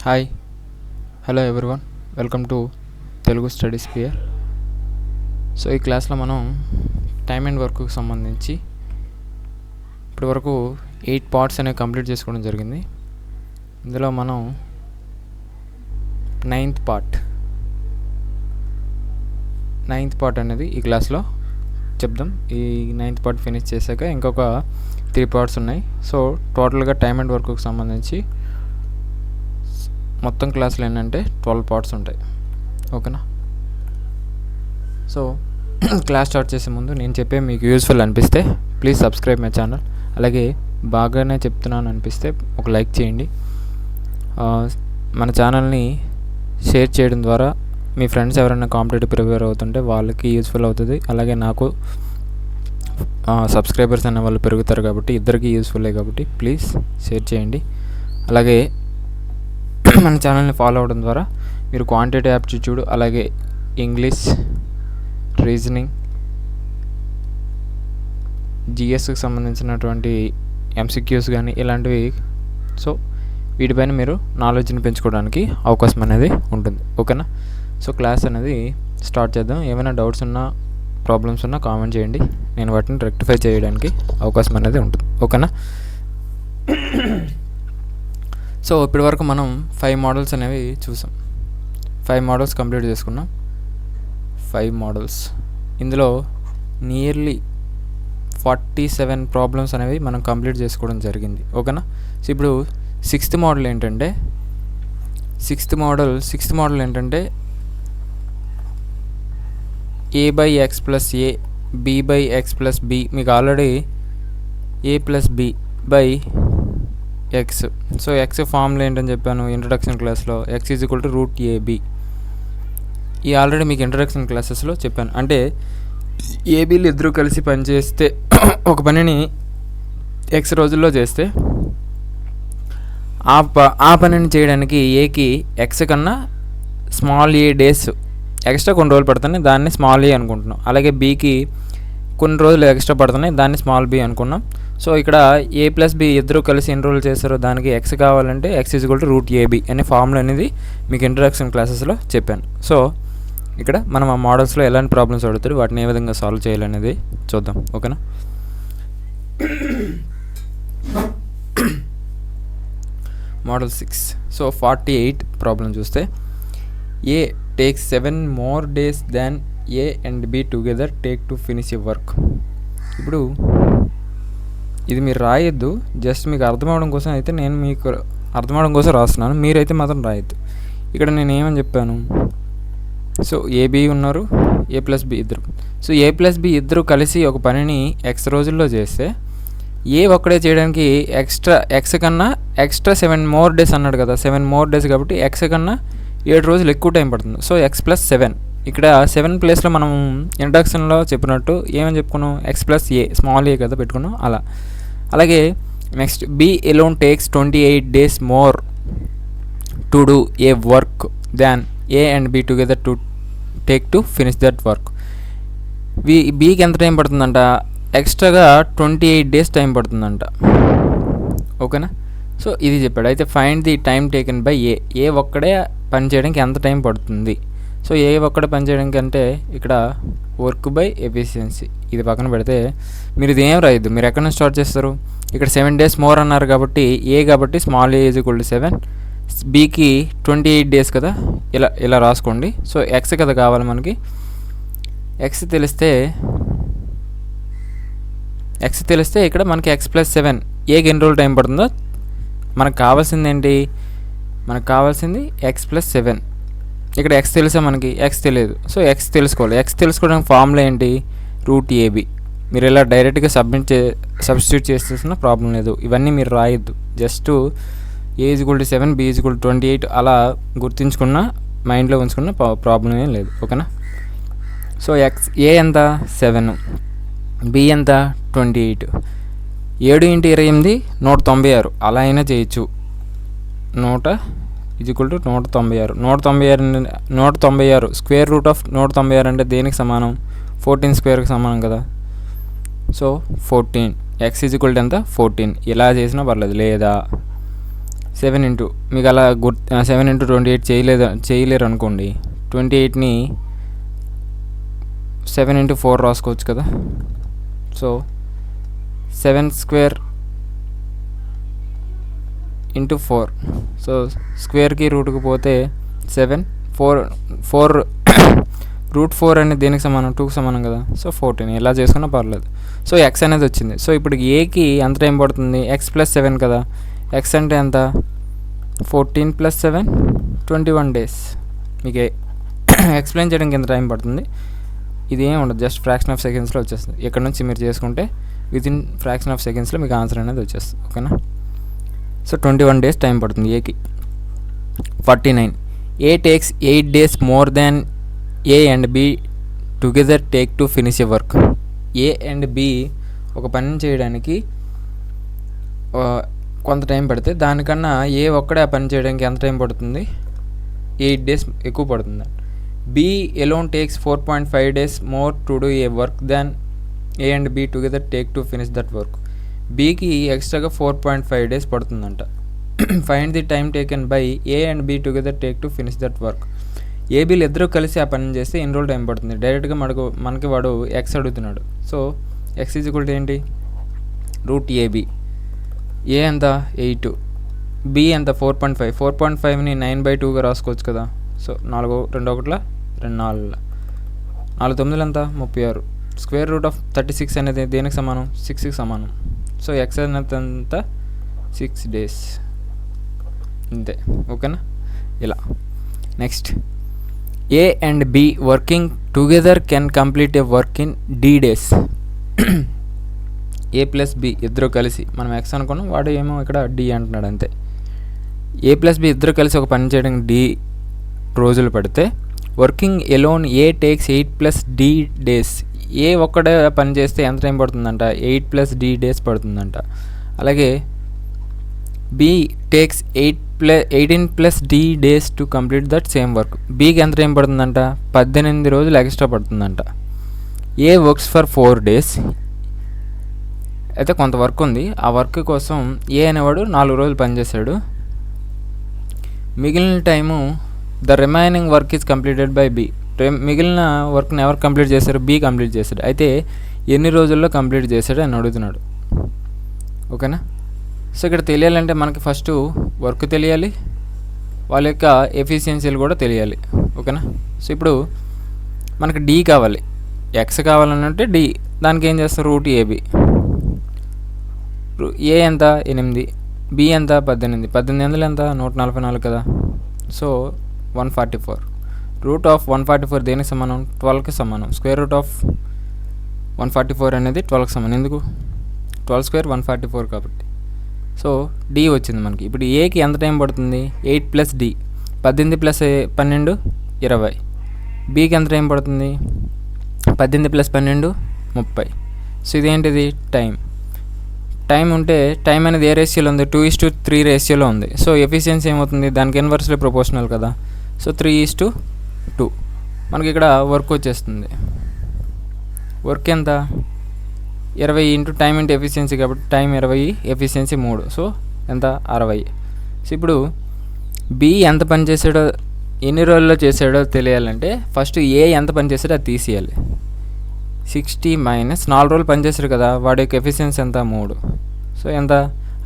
Hi hello everyone, welcome to Telugu studies peer. So ఈ క్లాస్లో మనం టైమ్ అండ్ వర్క్కి సంబంధించి ఇప్పటి వరకు 8 పార్ట్స్ అనేవి కంప్లీట్ చేసుకోవడం జరిగింది. ఇందులో మనం 9th పార్ట్ అనేది ఈ క్లాస్లో చెప్దాం. ఈ 9th పార్ట్ ఫినిష్ చేశాక ఇంకొక 3 పార్ట్స్ ఉన్నాయి. సో టోటల్గా టైమ్ అండ్ వర్క్కి సంబంధించి మొత్తం క్లాసులు ఏంటంటే 12 పార్ట్స్ ఉంటాయి. ఓకేనా? సో క్లాస్ స్టార్ట్ చేసే ముందు నేను చెప్పే మీకు యూస్ఫుల్ అనిపిస్తే ప్లీజ్ సబ్స్క్రైబ్ మై ఛానల్. అలాగే బాగానే చెప్తున్నాను అనిపిస్తే ఒక లైక్ చేయండి. మన ఛానల్ని షేర్ చేయడం ద్వారా మీ ఫ్రెండ్స్ ఎవరైనా కాంపిటేటివ్ ప్రిపేర్ అవుతుంటే వాళ్ళకి యూస్ఫుల్ అవుతుంది. అలాగే నాకు సబ్స్క్రైబర్స్ అనే వాళ్ళు పెరుగుతారు కాబట్టి ఇద్దరికి యూస్ఫుల్లే కాబట్టి ప్లీజ్ షేర్ చేయండి. అలాగే మన ఛానల్ని ఫాలో అవడం ద్వారా మీరు క్వాంటిటీ యాప్టిట్యూడ్, అలాగే ఇంగ్లీష్, రీజనింగ్, జిఎస్కి సంబంధించినటువంటి ఎంసీక్యూస్ కానీ ఇలాంటివి, సో వీటిపైన మీరు నాలెడ్జ్ని పెంచుకోవడానికి అవకాశం అనేది ఉంటుంది. ఓకేనా? సో క్లాస్ అనేది స్టార్ట్ చేద్దాం. ఏమైనా డౌట్స్ ఉన్నా, ప్రాబ్లమ్స్ ఉన్నా కామెంట్ చేయండి. నేను వాటిని రెక్టిఫై చేయడానికి అవకాశం అనేది ఉంటుంది. ఓకేనా? సో ఇప్పటి వరకు మనం 5 మోడల్స్ అనేవి చూసాం. 5 మోడల్స్ కంప్లీట్ చేసుకున్నాం. 5 మోడల్స్, ఇందులో నియర్లీ 47 ప్రాబ్లమ్స్ అనేవి మనం కంప్లీట్ చేసుకోవడం జరిగింది. ఓకేనా? సో ఇప్పుడు సిక్స్త్ మోడల్ ఏంటంటే a by x plus a, b by x plus b. మీకు already a plus b by x. So x formula ఏంటని చెప్పాను ఇంట్రడక్షన్ క్లాస్లో. x is equal to route ab. ఈ ఆల్రెడీ మీకు ఇంట్రడక్షన్ క్లాసెస్లో చెప్పాను. అంటే ఏబీలు ఇద్దరు కలిసి పనిచేస్తే ఒక పనిని x రోజుల్లో చేస్తే ఆ పనిని చేయడానికి ఏకి x కన్నా స్మాల్ ఏ డేస్ ఎక్స్ట్రా కొన్ని రోజులు పడుతున్నాయి, దాన్ని స్మాల్ ఏ అనుకుంటున్నాం. అలాగే బీకి కొన్ని రోజులు ఎక్స్ట్రా పడుతున్నాయి, దాన్ని స్మాల్ బి అనుకున్నాం. సో ఇక్కడ ఏ ప్లస్ బి ఇద్దరు కలిసి ఎన్ని రోజులు చేస్తారో దానికి ఎక్స్ కావాలంటే x is equal to root AB అనే ఫార్ములా అనేది మీకు ఇంట్రడక్షన్ క్లాసెస్లో చెప్పాను. సో ఇక్కడ మనం ఆ మోడల్స్లో ఎలాంటి ప్రాబ్లమ్స్ అడుగుతారు, వాటిని ఏ విధంగా సాల్వ్ చేయాలనేది చూద్దాం. ఓకేనా? మోడల్ 6. సో 48 ప్రాబ్లం చూస్తే, A takes 7 more days than A and B together take to finish a work. ఇప్పుడు ఇది మీరు రాయొద్దు, జస్ట్ మీకు అర్థమవడం కోసం అయితే నేను మీకు అర్థమవడం కోసం రాస్తున్నాను, మీరైతే మాత్రం రాయొద్దు. ఇక్కడ నేను ఏమని చెప్పాను, సో ఏబి ఉన్నారు, ఏ ప్లస్ బి ఇద్దరు. సో ఏ ప్లస్ బి ఇద్దరు కలిసి ఒక పనిని ఎక్స్ రోజుల్లో చేస్తే ఏ ఒక్కడే చేయడానికి ఎక్స్ కన్నా ఎక్స్ట్రా 7 more days అన్నాడు కదా. 7 more days కాబట్టి ఎక్స్ కన్నా 7 రోజులు ఎక్కువ టైం పడుతుంది. So x plus 7. ఇక్కడ 7 ప్లేస్లో మనం ఇంట్రడక్షన్లో చెప్పినట్టు ఏమని చెప్పుకున్నాం, x plus A, small A కదా పెట్టుకున్నాం అలా. అలాగే next B alone takes 28 days more to do a work than A and B together to take to finish that work. బీకి ఎంత టైం పడుతుందంట, ఎక్స్ట్రాగా 28 days టైం పడుతుందంట. ఓకేనా? సో ఇది చెప్పాడు. అయితే find the time taken by A ఒక్కడే పని చేయడానికి ఎంత టైం పడుతుంది. సో ఏ ఒక్కడే పని చేయడానికి అంటే ఇక్కడ వర్క్ బై ఎఫిషియన్సీ ఇది పక్కన పెడితే మీరు ఇది ఏం రాయద్దు. మీరు ఎక్కడ నుంచి స్టార్ట్ చేస్తారు, ఇక్కడ 7 days more అన్నారు కాబట్టి ఏ కాబట్టి small A is equal to 7, బీకి 28 days కదా, ఇలా రాసుకోండి. సో ఎక్స్ కదా కావాలి మనకి. ఎక్స్ తెలిస్తే ఇక్కడ మనకి ఎక్స్ ప్లస్ 7 ఏకి ఎన్ని రోజులు టైం పడుతుందో మనకు కావాల్సింది ఏంటి, మనకు కావాల్సింది ఎక్స్ ప్లస్ 7. ఇక్కడ ఎక్స్ తెలుసా మనకి, ఎక్స్ తెలియదు. సో ఎక్స్ తెలుసుకోవాలి. ఎక్స్ తెలుసుకోవడానికి ఫార్ములా ఏంటి, రూట్ ఏబి. మీరు ఇలా డైరెక్ట్గా సబ్స్టిట్యూట్ చేసేసిన ప్రాబ్లం లేదు, ఇవన్నీ మీరు రాయొద్దు. Just A is equal to 7, B is equal to 28 అలా గుర్తుంచుకున్న, మైండ్లో ఉంచుకున్న ప్రాబ్లం ఏం లేదు. ఓకేనా? సో ఎక్స్ ఏ ఎంత 7, బి ఎంత 28, 7 × 28 196 అలా అయినా చేయొచ్చు. 100 is equal to 196. Square root of 196 అంటే దేనికి సమానం, 14 స్క్వేర్కి సమానం కదా. So 14, X is equal to ఎంత 14. ఇలా చేసినా పర్లేదు. లేదా 7 ఇంటూ మీకు అలా 7 ఇంటూ 28 చేయలేరు అనుకోండి, 28ని 7 ఇంటూ 4 రాసుకోవచ్చు కదా. సో 7 స్క్వేర్ ఇంటూ 4, సో స్క్వేర్కి రూట్కి పోతే 7, 4 రూట్ 4 అనేది దేనికి సమానం, 2కి సమానం కదా. సో 14, ఇలా చేసుకున్నా పర్లేదు. సో ఎక్స్ అనేది వచ్చింది. సో ఇప్పుడు ఏకి ఎంత టైం పడుతుంది, ఎక్స్ ప్లస్ 7 కదా. ఎక్స్ అంటే ఎంత, 14 + 7 21 డేస్. మీకు ఎక్స్ప్లెయిన్ చేయడానికి ఎంత టైం పడుతుంది, ఇది ఏమి ఉండదు, జస్ట్ ఫ్రాక్షన్ ఆఫ్ సెకండ్స్లో వచ్చేస్తుంది. ఇక్కడ నుంచి మీరు చేసుకుంటే వితిన్ ఫ్రాక్షన్ ఆఫ్ సెకండ్స్లో మీకు ఆన్సర్ అనేది వచ్చేస్తుంది. ఓకేనా. సో 21 డేస్ టైం పడుతుంది ఏకి. 49, A takes 8 days more than A and B together take to finish a work. A and B ఒక పని చేయడానికి కొంత టైం పడితే దానికన్నా ఏ ఒక్కడే ఆ పని చేయడానికి ఎంత టైం పడుతుంది, 8 days ఎక్కువ పడుతుంది. B alone takes 4.5 days more to do a work than A and B together take to finish that work. బీకి ఎక్స్ట్రాగా 4.5 days పడుతుందంట. Find the time taken by A and B together take to finish that work. ఏబీలు ఇద్దరు కలిసి ఆ పని చేస్తే ఎన్ని రోజులు టైం పడుతుంది. డైరెక్ట్గా మనకి వాడు ఎక్స్ అడుగుతున్నాడు. సో ఎక్స్ ఈక్వల్ టు ఏంటి, రూట్ ఏబి. ఏ ఎంత 8, బి ఎంత 4.5. 4.5ని 9/2గా రాసుకోవచ్చు కదా. సో 4 2 1 2 4 4 9 ఎంత 36. స్క్వేర్ రూట్ ఆఫ్ 36 అనేది దేనికి సమానం, 6కి సమానం. సో ఎక్స్ అనేది ఎంత 6 days అంతే. ఓకేనా. ఇలా next, A and B working together can complete a work in D days. A plus B ఇద్దరు కలిసి, మనం ఎక్స్ అనుకున్నాం, వాడు ఏమో ఇక్కడ డి అంటున్నాడు అంతే. ఏ ప్లస్ బి ఇద్దరు కలిసి ఒక పని చేయడానికి D రోజులు పడితే, వర్కింగ్ ఎలోన్ ఏ టేక్స్ 8 + D days. ఏ ఒక్కడే పని చేస్తే ఎంత టైం పడుతుందంట, 8 + D days పడుతుందంట. అలాగే B takes 18 + D days to complete that same work. బీకి ఎంత టైం పడుతుందంట, 18 రోజులు ఎక్స్ట్రా పడుతుందంట. A works for 4 days. అయితే కొంత వర్క్ ఉంది, ఆ వర్క్ కోసం ఏ అనేవాడు 4 రోజులు పనిచేశాడు. మిగిలిన time the remaining work is completed by B. మిగిలిన వర్క్ని ఎవరు కంప్లీట్ చేశారు, బి కంప్లీట్ చేశాడు. అయితే ఎన్ని రోజుల్లో కంప్లీట్ చేశాడు అని అడుగుతున్నాడు. ఓకేనా. సో ఇక్కడ తెలియాలంటే మనకి ఫస్ట్ వర్క్ తెలియాలి, వాళ్ళ యొక్క ఎఫిషియన్సీలు కూడా తెలియాలి. ఓకేనా. సో ఇప్పుడు మనకి డి కావాలి, ఎక్స్ కావాలనంటే డి, దానికి ఏం చేస్తారు, రూట్ ఏబి. ఏ ఎంత 8, బి ఎంత 18. 18 ఎందులో ఎంత 144 కదా. సో 144. రూట్ ఆఫ్ 144 దేనికి సమానం, 12కి సమానం. స్క్వేర్ రూట్ ఆఫ్ 144 అనేది 12కి సమానం. ఎందుకు, 12² 144 కాబట్టి. సో డి వచ్చింది మనకి. ఇప్పుడు ఏకి ఎంత టైం పడుతుంది, 8 + D, 18 + 12 20. బీకి ఎంత టైం పడుతుంది, 18 + 12 30. సో ఇదేంటిది టైం ఉంటే టైం అనేది ఏ రేషియోలో ఉంది, 2:3 రేషియోలో ఉంది. సో ఎఫిషియన్సీ ఏమవుతుంది, దానికి ఇన్వర్స్లీ ప్రపోర్షనల్ కదా. సో 3:2. మనకి ఇక్కడ వర్క్ వచ్చేస్తుంది. వర్క్ ఎంత 20 ఇంటూ టైం ఇంటూ ఎఫిషియన్సీ కాబట్టి టైం 20, ఎఫిషియన్సీ 3. సో ఎంత 60. సో ఇప్పుడు బి ఎంత పని చేసాడో, ఎన్ని రోజుల్లో చేసాడో తెలియాలంటే ఫస్ట్ ఏ ఎంత పని చేసాడో అది తీసేయాలి. 60 - 4 రోజులు పనిచేశారు కదా, వాడి యొక్క ఎఫిషియన్సీ ఎంత 3. సో ఎంత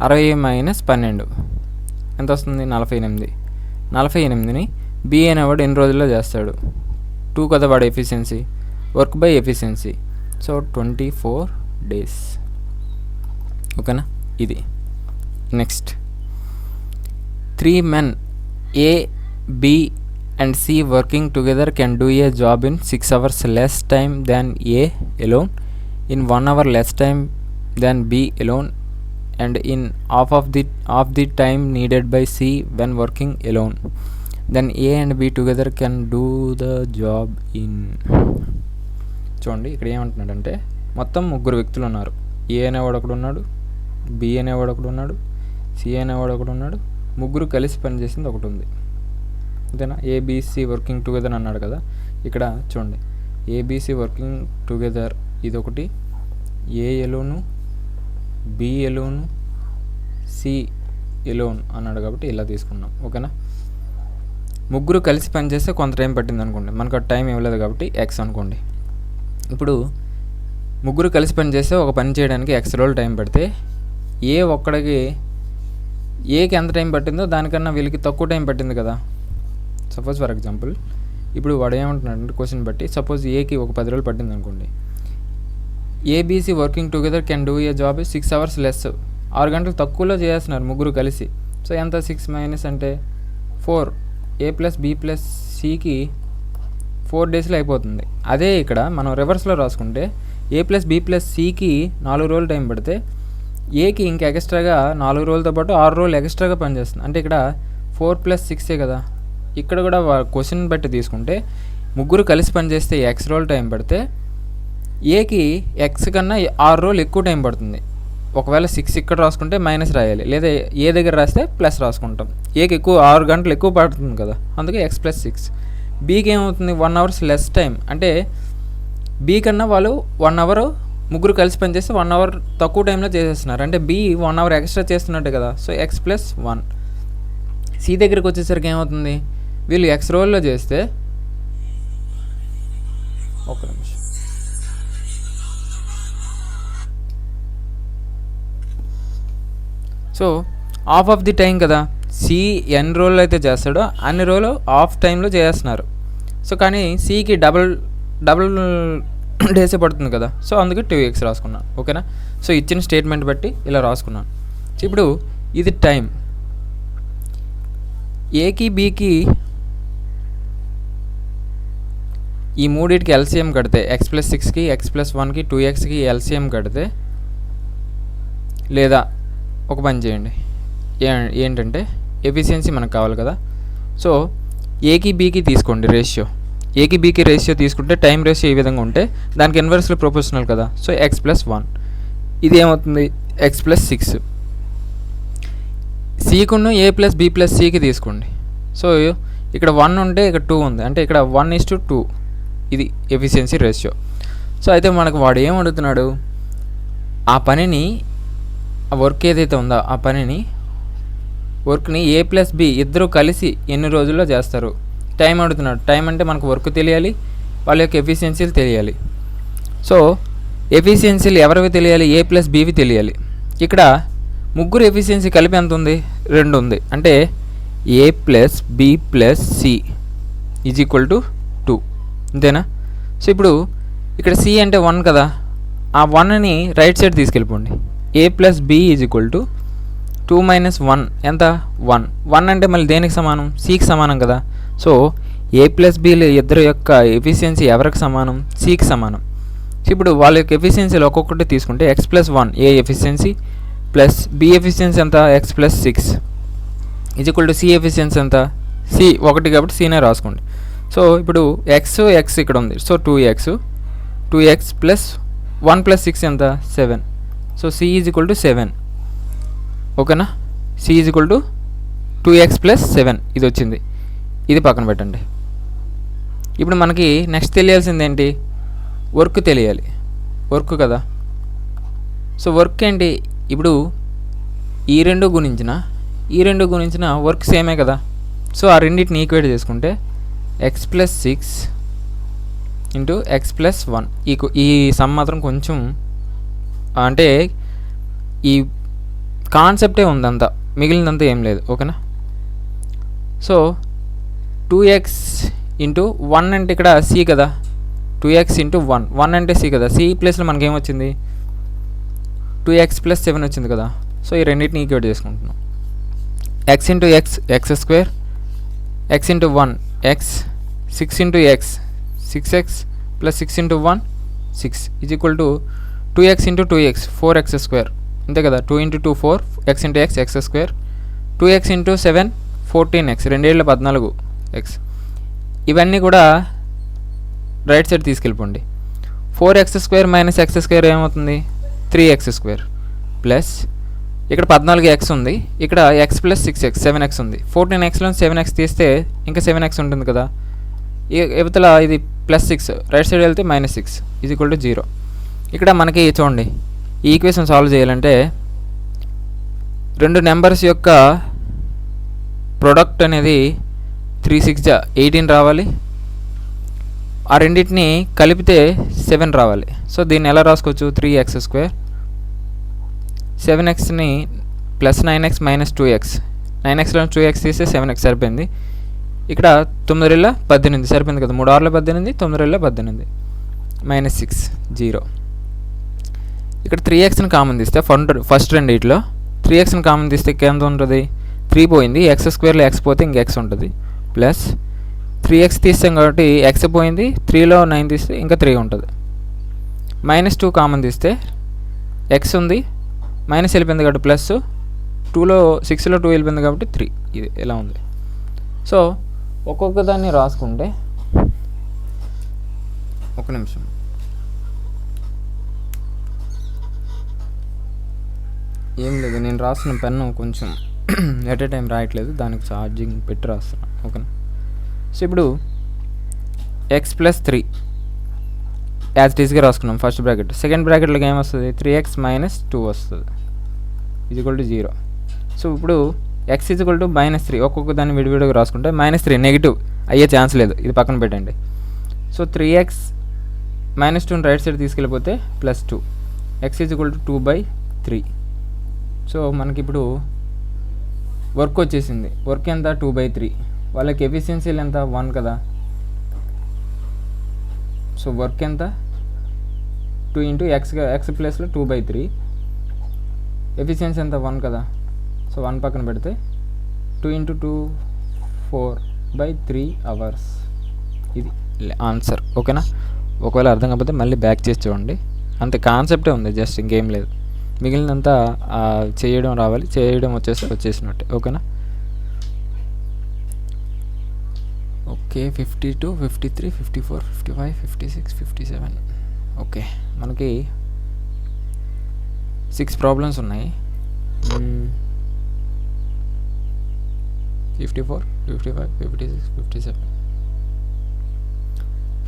60 - 12 ఎంత వస్తుంది, 48. 48ని బి అనేవాడు ఎన్ని రోజుల్లో చేస్తాడు, 2 కదా వాడి efficiency, work by efficiency. So 24 days. ఓకేనా. ఇది next, 3 men A, B and C working together can do a job in 6 hours less time than A alone, in 1 hour less time than B alone, and in half of the time needed by C when working alone. Then A and B together can do the job in. చూడండి ఇక్కడ ఏమంటున్నాడంటే మొత్తం 3 వ్యక్తులు ఉన్నారు. ఏ అనేవాడు ఒకడు ఉన్నాడు, B అనేవాడు ఒకడు ఉన్నాడు, సి అనేవాడు ఒకడు ఉన్నాడు. 3 కలిసి పనిచేసింది ఒకటి ఉంది. అంతేనా. ఏబిసి వర్కింగ్ టుగెదర్ అన్నాడు కదా. ఇక్కడ చూడండి ఏబిసి వర్కింగ్ టుగెదర్ ఇది ఒకటి, A alone, B alone, C alone అన్నాడు కాబట్టి ఇలా తీసుకున్నాం. ఓకేనా, ముగ్గురు కలిసి పనిచేస్తే కొంత టైం పట్టింది అనుకోండి, మనకు టైం ఇవ్వలేదు కాబట్టి ఎక్స్ అనుకోండి. ఇప్పుడు ముగ్గురు కలిసి పని చేస్తే ఒక పని చేయడానికి ఎక్స్ రోజులు టైం పడితే ఏకి ఎంత టైం పట్టిందో దానికన్నా వీళ్ళకి తక్కువ టైం పట్టింది కదా. సపోజ్ ఫర్ ఎగ్జాంపుల్ ఇప్పుడు వాడు ఏమంటున్నాడు క్వశ్చన్ బట్టి, సపోజ్ ఏకి ఒక 10 రోజులు పట్టింది అనుకోండి. ABC working together can do a job 6 hours less, 6 గంటలు తక్కువలో చేస్తున్నారు ముగ్గురు కలిసి. సో ఎంత 6 మైనస్ అంటే 4, ఏ ప్లస్ బి ప్లస్ సికి 4 daysలో అయిపోతుంది. అదే ఇక్కడ మనం రివర్స్లో రాసుకుంటే ఏ ప్లస్ బి ప్లస్ సికి 4 రోజులు టైం పడితే ఏకి ఇంకా ఎక్స్ట్రాగా 4 రోజులతో పాటు 6 రోజులు ఎక్స్ట్రాగా పనిచేస్తుంది. అంటే ఇక్కడ 4 + 6 కదా. ఇక్కడ కూడా క్వశ్చన్ బట్టి తీసుకుంటే ముగ్గురు కలిసి పనిచేస్తే ఎక్స్ రోజులు టైం పడితే ఏకి ఎక్స్ కన్నా 6 రోజులు ఎక్కువ టైం పడుతుంది. ఒకవేళ 6 ఇక్కడ రాసుకుంటే మైనస్ రాయాలి, లేదా ఏ దగ్గర రాస్తే ప్లస్ రాసుకుంటాం. ఏకి ఎక్కువ 6 గంటలు ఎక్కువ పడుతుంది కదా, అందుకే x + 6. బీకి ఏమవుతుంది 1 hour లెస్ టైం, అంటే బీ కన్నా వాళ్ళు 1 hour ముగ్గురు కలిసి పనిచేస్తే 1 hour తక్కువ టైంలో చేసేస్తున్నారు. అంటే బీ 1 hour ఎక్స్ట్రా చేస్తున్నట్టే కదా. So x + 1. సి దగ్గరికి వచ్చేసరికి ఏమవుతుంది, వీళ్ళు ఎక్స్ రోల్లో చేస్తే ఒక నిమిషం, so half of the time కదా. సి ఎన్ని రోజులు అయితే చేస్తాడో అన్ని రోజులు హాఫ్ టైంలో చేస్తున్నారు. సో కానీ సికి డబుల్ డేసే పడుతుంది కదా. సో అందుకే 2x రాసుకున్నాను. ఓకేనా, సో ఇచ్చిన స్టేట్మెంట్ బట్టి ఇలా రాసుకున్నాను. ఇప్పుడు ఇది టైం. ఏకి బీకి ఈ మూడింటికి ఎల్సిఎం కడితే x + 6కి x + 1కి 2xకి ఎల్సిఎం కడితే, లేదా ఒక పని చేయండి, ఏంటంటే ఎఫిషియన్సీ మనకు కావాలి కదా. సో ఏకి బీకి తీసుకోండి రేషియో. ఏకి బీకి రేషియో తీసుకుంటే టైం రేషియో ఈ విధంగా ఉంటే దానికి ఇన్వర్స్లో ప్రొపోర్షనల్ కదా. సో x + 1, ఇది ఏమవుతుంది x + 6. సికును ఏ ప్లస్ బి ప్లస్ సికి తీసుకోండి. సో ఇక్కడ 1 ఉంటే ఇక్కడ 2 ఉంది, అంటే ఇక్కడ 1:2, ఇది ఎఫిషియన్సీ రేషియో. సో అయితే మనకు వాడు ఏం అడుగుతున్నాడు, ఆ పనిని, ఆ వర్క్ ఏదైతే ఉందో ఆ వర్క్ని ఏ ప్లస్ బి ఇద్దరు కలిసి ఎన్ని రోజుల్లో చేస్తారు టైం అడుగుతున్నాడు. టైం అంటే మనకు వర్క్ తెలియాలి, వాళ్ళ యొక్క ఎఫిషియన్సీలు తెలియాలి. సో ఎఫిషియన్సీలు ఎవరివి తెలియాలి, ఏ ప్లస్ బివి తెలియాలి. ఇక్కడ ముగ్గురు ఎఫిషియన్సీ కలిపి ఎంత ఉంది, 2 ఉంది. అంటే A plus B plus C is equal to 2, అంతేనా. సో ఇప్పుడు ఇక్కడ సి అంటే 1 కదా, ఆ 1ని రైట్ సైడ్ తీసుకెళ్ళిపోండి. A plus B is equal to 2 - 1 ఎంత 1 అంటే మళ్ళీ దేనికి సమానం, సికి సమానం కదా. సో ఏ ప్లస్ బిలు ఇద్దరు యొక్క ఎఫిషియన్సీ ఎవరికి సమానం, సికి సమానం. ఇప్పుడు వాళ్ళ యొక్క ఎఫిషియన్సీలు ఒక్కొక్కటి తీసుకుంటే x + 1 A efficiency plus B efficiency ఎంత x + 6 is equal to C efficiency ఎంత, సి 1 కాబట్టి సినే రాసుకోండి. సో ఇప్పుడు x ఇక్కడ ఉంది. సో 2x + 1 + 6 ఎంత 7. So C is equal to 7. ఓకేనా, C is equal to 2x + 7 ఇది వచ్చింది. ఇది పక్కన పెట్టండి. ఇప్పుడు మనకి నెక్స్ట్ తెలియాల్సింది ఏంటి, వర్క్ తెలియాలి. వర్క్ కదా. సో వర్క్ ఏంటి, ఇప్పుడు ఈ రెండు గుణించిన వర్క్ సేమే కదా. సో ఆ రెండింటిని ఈక్వేట్ చేసుకుంటే x + 6 × x + 1 ఈ సమ్ మాత్రం కొంచెం అంటే ఈ కాన్సెప్టే ఉందంతా, మిగిలినంతా ఏం లేదు. ఓకేనా, సో 2x × 1 అంటే ఇక్కడ సి కదా, 2x × 1 అంటే సి కదా. సి ప్లేస్లో మనకేమొచ్చింది 2x + 7 వచ్చింది కదా. సో ఈ రెండింటిని ఈక్వేట్ చేసుకుంటున్నాం. x × x x², x × 1 x, 6 × x 6x + 6 × 1 6 is equal to 2x × 2x 4x², అంతే కదా. 2 × 2 4, x × x x², 2x × 7 14x 2 14x. ఇవన్నీ కూడా రైట్ సైడ్ తీసుకెళ్ళిపోండి. 4x² - x² ఏమవుతుంది 3x² ప్లస్ ఇక్కడ 14x ఉంది, ఇక్కడ x + 6x 7x ఉంది. 14xలో 7x తీస్తే ఇంకా 7x ఉంటుంది కదా. ఇవతల ఇది +6, రైట్ సైడ్ వెళ్తే -6 ఈజ్ ఈక్వల్ టు 0. ఇక్కడ మనకి చూడండి ఈ ఈక్వేషన్ సాల్వ్ చేయాలంటే రెండు నెంబర్స్ యొక్క ప్రొడక్ట్ అనేది 3 6 18 రావాలి. ఆ రెండింటిని కలిపితే 7 రావాలి. సో దీన్ని ఎలా రాసుకోవచ్చు? 3x², 7xని plus 9x minus 2x, 9xలో 2x తీస్తే 7x సరిపోయింది. ఇక్కడ 9 18 సరిపోయింది కదా, 3 6 18, 9 18 మైనస్ 6 0. ఇక్కడ 3xని కామన్ తీస్తే ఫస్ట్ రెండిట్లో 3xని కామన్ తీస్తే ఎంత ఉంటుంది? 3 పోయింది, x² x పోతే ఇంక x ఉంటుంది, ప్లస్ 3x తీస్తాం కాబట్టి x పోయింది, 3లో 9 తీస్తే ఇంకా 3 ఉంటుంది. మైనస్ 2 కామన్ తీస్తే x ఉంది, మైనస్ వెళ్ళిపోయింది కాబట్టి ప్లస్ 6లో 2 వెళ్ళిపోయింది కాబట్టి 3. ఇది ఎలా ఉంది? సో ఒక్కొక్క దాన్ని రాసుకుంటే ఒక నిమిషం, ఏం లేదు, నేను రాసిన పెన్ను కొంచెం ఎట్ ఏ టైం రాయట్లేదు, దానికి ఛార్జింగ్ పెట్టి రాస్తున్నాను. ఓకేనా? సో ఇప్పుడు x+3 యాజ్ ఇట్ ఈస్గా రాసుకున్నాం ఫస్ట్ బ్రాకెట్. సెకండ్ బ్రాకెట్లోకి ఏమొస్తుంది? 3x - 2 వస్తుంది, =0. సో ఇప్పుడు x -3 ఒక్కొక్క దాన్ని విడివిడిగా రాసుకుంటే -3 నెగిటివ్ అయ్యే ఛాన్స్ లేదు, ఇది పక్కన పెట్టండి. సో 3x - 2ని రైట్ సైడ్ తీసుకెళ్ళిపోతే +2, x =2/3. సో మనకి ఇప్పుడు వర్క్ వచ్చేసింది. వర్క్ ఎంత? 2/3. వాళ్ళకి ఎఫిషియన్సీలు ఎంత? 1 కదా. సో వర్క్ ఎంత? 2 × x ప్లస్లో 2/3. ఎఫిషియన్సీ ఎంత? 1 కదా. సో 1 పక్కన పెడితే 2 × 2 4/3 అవర్స్. ఇది ఆన్సర్. ఓకేనా? ఒకవేళ అర్థం కాకపోతే మళ్ళీ బ్యాక్ చేసి చూడండి. అంతే, కాన్సెప్టే ఉంది, జస్ట్ ఇంకేం లేదు. మిగిలినంతా చేయడం రావాలి, చేయడం వచ్చేసినట్టే. ఓకేనా? ఓకే, 52 53 54 55 56 57. ఓకే, మనకి 6 ప్రాబ్లమ్స్ ఉన్నాయి. 54 55 56 57.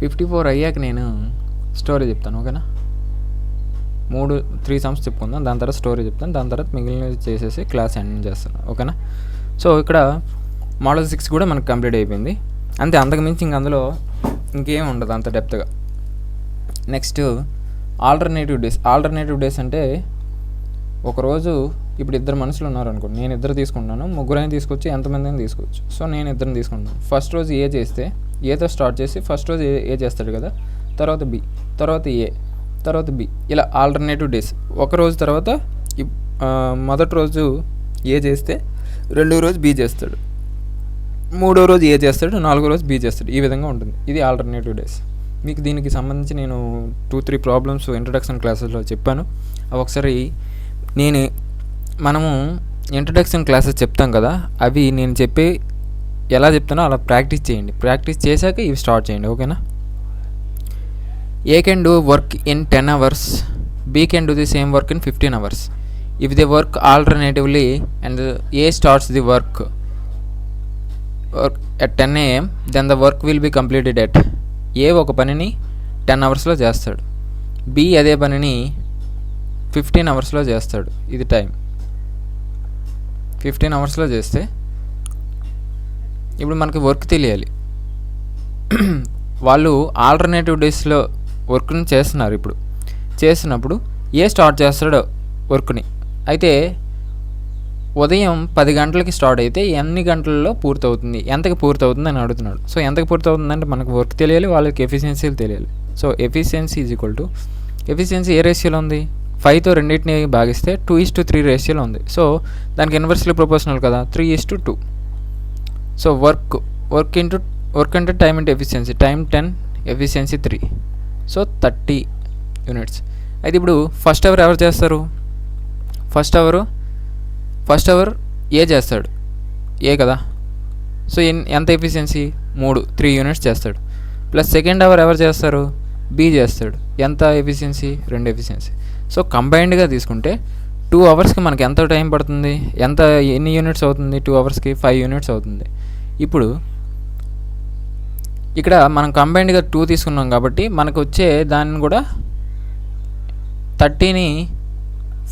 54 అయ్యాక నేను స్టోరీ చెప్తాను. ఓకేనా? 3 సమ్స్ చెప్పుకుందాం, దాని తర్వాత స్టోరీ చెప్తాను, దాని తర్వాత మిగిలినవి చేసేసి క్లాస్ ఎండ్ చేస్తాను. ఓకేనా? సో ఇక్కడ మోడల్ 6 కూడా మనకు కంప్లీట్ అయిపోయింది. అంతే, అంతకుమించి ఇంక అందులో ఇంకేం ఉండదు అంత డెప్త్గా. Next alternative days. Alternative days అంటే ఒకరోజు ఇప్పుడు 2 మనుషులు ఉన్నారు అనుకోండి, నేను 2 తీసుకుంటున్నాను, ముగ్గురైనా తీసుకోవచ్చు, ఎంతమంది అయినా తీసుకోవచ్చు. సో నేను 2 తీసుకుంటున్నాను. ఫస్ట్ రోజు ఏ చేస్తే ఏతో స్టార్ట్ చేసి ఫస్ట్ రోజు ఏ చేస్తాడు కదా, తర్వాత బి, తర్వాత ఏ, తర్వాత బి, ఇలా ఆల్టర్నేటివ్ డేస్. ఒక రోజు తర్వాత మొదటి రోజు ఏ చేస్తే రెండో రోజు బి చేస్తాడు, మూడో రోజు ఏ చేస్తాడు, నాలుగో రోజు బి చేస్తాడు. ఈ విధంగా ఉంటుంది. ఇది ఆల్టర్నేటివ్ డేస్. మీకు దీనికి సంబంధించి నేను 2-3 ప్రాబ్లమ్స్ ఇంట్రడక్షన్ క్లాసెస్లో చెప్పాను. అవి ఒకసారి మనము ఇంట్రడక్షన్ క్లాసెస్ చెప్తాం కదా, అవి నేను చెప్పి ఎలా చెప్తానో అలా ప్రాక్టీస్ చేయండి. ప్రాక్టీస్ చేశాక ఇవి స్టార్ట్ చేయండి. ఓకేనా? A can do work in 10 hours, B can do the same work in 15 hours. If they work alternatively and A starts the work at 10 AM, then the work will be completed at A ఒక పనిని 10 అవర్స్లో చేస్తాడు, B అదే పనిని 15 అవర్స్లో చేస్తాడు. ఇది time 15 అవర్స్లో చేస్తే ఇప్పుడు మనకి వర్క్ తెలియాలి. వాళ్ళు ఆల్టర్నేటివ్ డేస్లో వర్క్ని చేస్తున్నారు. ఇప్పుడు చేస్తున్నప్పుడు ఏ స్టార్ట్ చేస్తాడో వర్క్ని, అయితే ఉదయం 10 గంటలకి స్టార్ట్ అయితే ఎన్ని గంటల్లో పూర్తవుతుంది, ఎంతకి పూర్తవుతుంది అని అడుగుతున్నాడు. సో ఎంతకి పూర్తవుతుందంటే మనకు వర్క్ తెలియాలి, వాళ్ళకి ఎఫిషియన్సీలు తెలియాలి. సో ఎఫిషియన్సీ ఎఫిషియన్సీ ఏ రేషియోలో ఉంది? 5తో రెండింటిని భాగిస్తే 2:3 రేషియోలో ఉంది. సో దానికి ఇన్వర్స్లీ ప్రపోర్షనల్ కదా, 3:2. సో వర్క్ అంటే time into efficiency, time 10, efficiency 3, so 30 units. అయితే ఇప్పుడు ఫస్ట్ అవర్ ఎవరు చేస్తారు? ఫస్ట్ అవర్ ఏ చేస్తాడు, ఏ కదా. సో ఎంత ఎఫిషియన్సీ? 3 యూనిట్స్ చేస్తాడు. ప్లస్ సెకండ్ అవర్ ఎవరు చేస్తారు? బి చేస్తాడు. ఎంత ఎఫిషియన్సీ? 2 ఎఫిషియన్సీ. సో కంబైన్డ్గా తీసుకుంటే 2 అవర్స్కి మనకి ఎంత టైం పడుతుంది, ఎన్ని యూనిట్స్ అవుతుంది? 2 అవర్స్కి 5 యూనిట్స్ అవుతుంది. ఇప్పుడు ఇక్కడ మనం కంబైన్డ్గా 2 తీసుకున్నాం కాబట్టి మనకు వచ్చే దాన్ని కూడా 30ని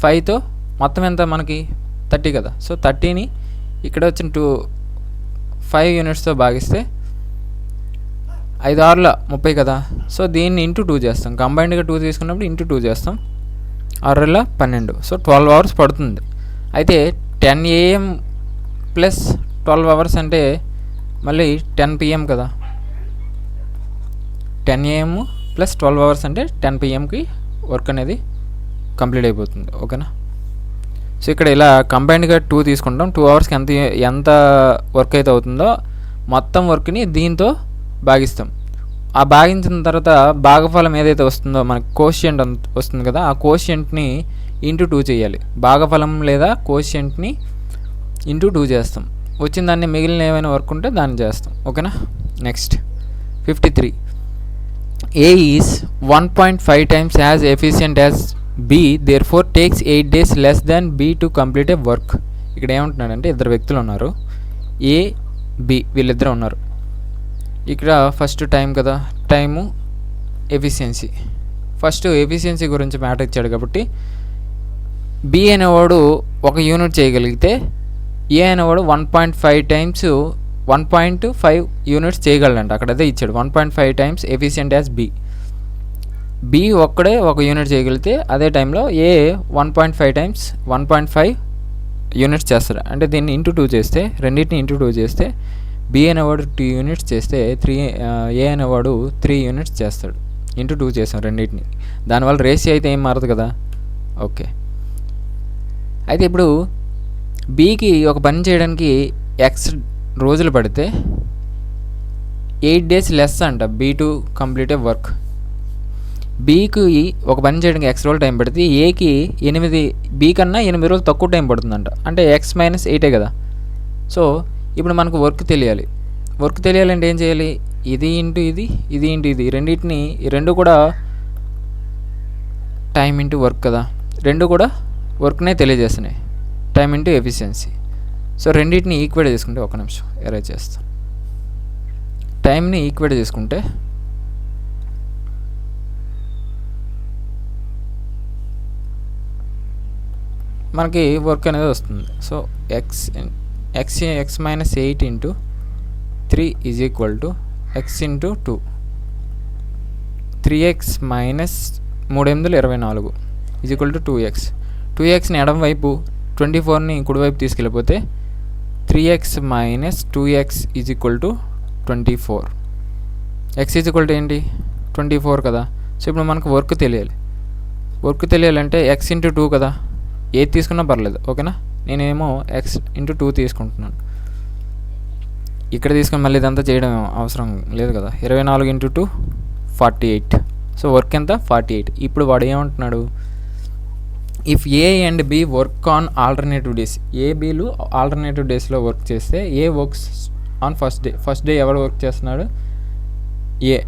5తో మొత్తం ఎంత మనకి 30 కదా. సో 30ని ఇక్కడ వచ్చిన 5 యూనిట్స్తో భాగిస్తే 5 6ల 30 కదా. సో దీన్ని ఇంటూ 2 చేస్తాం, కంబైన్డ్గా 2 తీసుకున్నప్పుడు ఇంటూ 2 చేస్తాం, 6ల 12. సో 12 అవర్స్ పడుతుంది. అయితే 10 AM ప్లస్ 12 అవర్స్ అంటే మళ్ళీ 10 PM కదా. 10 AM ప్లస్ 12 అవర్స్ అంటే 10 PMకి వర్క్ అనేది కంప్లీట్ అయిపోతుంది. ఓకేనా. సో ఇక్కడ ఇలా కంబైన్డ్గా 2 తీసుకుంటాం. 2 అవర్స్కి ఎంత వర్క్ అయితే అవుతుందో మొత్తం వర్క్ని దీంతో భాగిస్తాం. ఆ భాగించిన తర్వాత భాగఫలం ఏదైతే వస్తుందో మనకి కోషియంట్ వస్తుంది కదా, ఆ కోషియంట్ని ఇంటూ 2 చేయాలి. భాగఫలం లేదా కోషియంట్ని ఇంటూ 2 చేస్తాం. వచ్చిన దాన్ని మిగిలిన ఏమైనా వర్క్ ఉంటే దాన్ని చేస్తాం. ఓకేనా. Next 53. A is 1.5 times as efficient as B, therefore takes 8 days less than B to complete a work. ఇక్కడ ఏమంటున్నాడంటే ఇద్దరు వ్యక్తులు ఉన్నారు, A B వీళ్ళిద్దరు ఉన్నారు. ఇక్కడ ఫస్ట్ టైం కదా, టైము ఎఫిషియన్సీ. ఫస్ట్ ఎఫిషియన్సీ గురించి మ్యాటర్ ఇచ్చాడు కాబట్టి B అనేవాడు 1 యూనిట్ చేయగలిగితే A అనేవాడు 1.5 టైమ్స్ 1.5 యూనిట్స్ చేయగలడంట. అక్కడ అదే ఇచ్చాడు, 1.5 టైమ్స్ ఎఫిషియంట్ యాజ్ B ఒక్కడే 1 యూనిట్ చేయగలిగితే అదే టైంలో A 1.5 టైమ్స్ 1.5 యూనిట్స్ చేస్తాడు. అంటే దీన్ని ఇంటూ 2 చేస్తే, రెండింటిని ఇంటూ 2 చేస్తే B అనేవాడు 2 యూనిట్స్ చేస్తే A అనేవాడు 3 యూనిట్స్ చేస్తాడు. ఇంటూ 2 చేస్తాం రెండింటిని. దానివల్ల రేషియో అయితే ఏం మారదు కదా. ఓకే. అయితే ఇప్పుడు Bకి ఒక పని చేయడానికి X రోజులు పడితే 8 days లెస్ అంట B to complete a work. Bకి ఒక పని చేయడానికి X రోజులు టైం పడితే Aకి B కన్నా 8 రోజులు తక్కువ టైం పడుతుందంట. అంటే X - 8 కదా. సో ఇప్పుడు మనకు వర్క్ తెలియాలి. వర్క్ తెలియాలంటే ఏం చేయాలి? ఇది ఇంటూ ఇది, ఇది ఇంటూ ఇది, రెండింటిని రెండు కూడా టైం ఇంటూ వర్క్ కదా, రెండు కూడా వర్క్నే తెలియజేస్తున్నాయి, టైం ఇంటూ ఎఫిషియన్సీ. సో రెండింటిని ఈక్వేట్ చేసుకుంటే, ఒక నిమిషం ఎరేజ్ చేస్తాం. టైంని ఈక్వేట్ చేసుకుంటే మనకి వర్క్ అనేది వస్తుంది. So x - 8 into 3 is equal to x into 2. 3x - 3 8 24 is equal to 2x. 2xని ఎడమ వైపు, 24ని కుడివైపు తీసుకెళ్ళిపోతే 3x - 2x is equal to 24. x is equal to ఏంటి? 24 కదా. సో ఇప్పుడు మనకు వర్క్ తెలియాలి. వర్క్ తెలియాలంటే x ఇంటూ 2 కదా, ఏది తీసుకున్నా పర్లేదు. ఓకేనా. నేనేమో x ఇంటూ 2 తీసుకుంటున్నాను. ఇక్కడ తీసుకొని మళ్ళీ ఇదంతా చేయడం అవసరం లేదు కదా. 24 ఇంటూ 2 48. సో వర్క్ ఎంత? 48. ఇప్పుడు వాడు ఏమంటున్నాడు? If A and B work on alternative days, A Bలు ఆల్టర్నేటివ్ డేస్లో వర్క్ చేస్తే A works on first day ఎవరు వర్క్ చేస్తున్నాడు? A.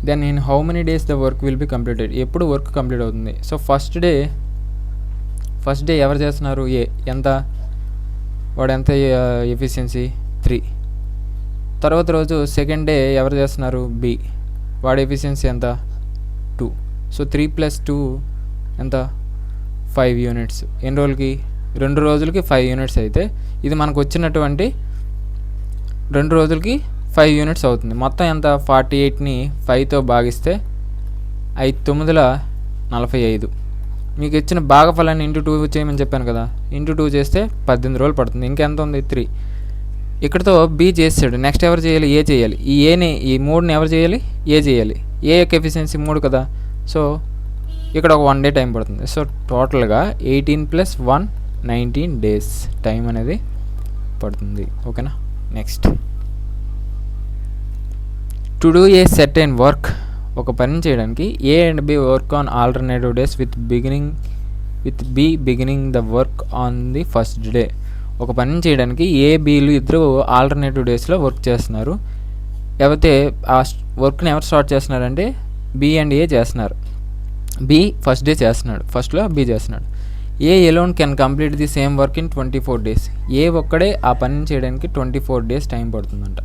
Then in how many days the work will be completed, ఎప్పుడు వర్క్ కంప్లీట్ అవుతుంది? సో ఫస్ట్ డే ఎవరు చేస్తున్నారు? A. ఎంత? వాడు ఎంత ఎఫిషియన్సీ? 3. తర్వాత రోజు సెకండ్ డే ఎవరు చేస్తున్నారు? B. వాడి ఎఫిషియన్సీ ఎంత? 2. సో 3 + 2 ఎంత? 5 యూనిట్స్. ఎన్ని రోజులకి? 2 రోజులకి 5 యూనిట్స్. అయితే ఇది మనకు వచ్చినటువంటి 2 రోజులకి 5 యూనిట్స్ అవుతుంది. మొత్తం ఎంత? 48ని 5తో భాగిస్తే 5 9 45. మీకు ఇచ్చిన భాగఫలాన్ని ఇంటూ 2 చేయమని చెప్పాను కదా, ఇంటూ 2 చేస్తే 18 రోజులు పడుతుంది. ఇంకెంత ఉంది? 3. ఇక్కడతో B చేసాడు. నెక్స్ట్ ఎవరు చేయాలి? A చేయాలి. ఈ 3ని ఎవరు చేయాలి? A చేయాలి. A యొక్క ఎఫిషియన్సీ 3 కదా. సో ఇక్కడ ఒక 1 డే టైం పడుతుంది. సో టోటల్గా 18 + 1 19 డేస్ టైం అనేది పడుతుంది. ఓకేనా. Next, to do a certain work, ఒక పని చేయడానికి A and B work on alternative days with B beginning the work on the first day. ఒక పని చేయడానికి A Bలు ఇద్దరు ఆల్టర్నేటివ్ డేస్లో వర్క్ చేస్తున్నారు. లేకపోతే ఆ వర్క్ని ఎవరు స్టార్ట్ చేస్తున్నారంటే B అండ్ A చేస్తున్నారు. B ఫస్ట్ డే చేస్తున్నాడు, ఫస్ట్లో B చేస్తున్నాడు. A alone can complete the same work in 24 days. A ఒక్కడే ఆ పని చేయడానికి 24 days టైం పడుతుందంట.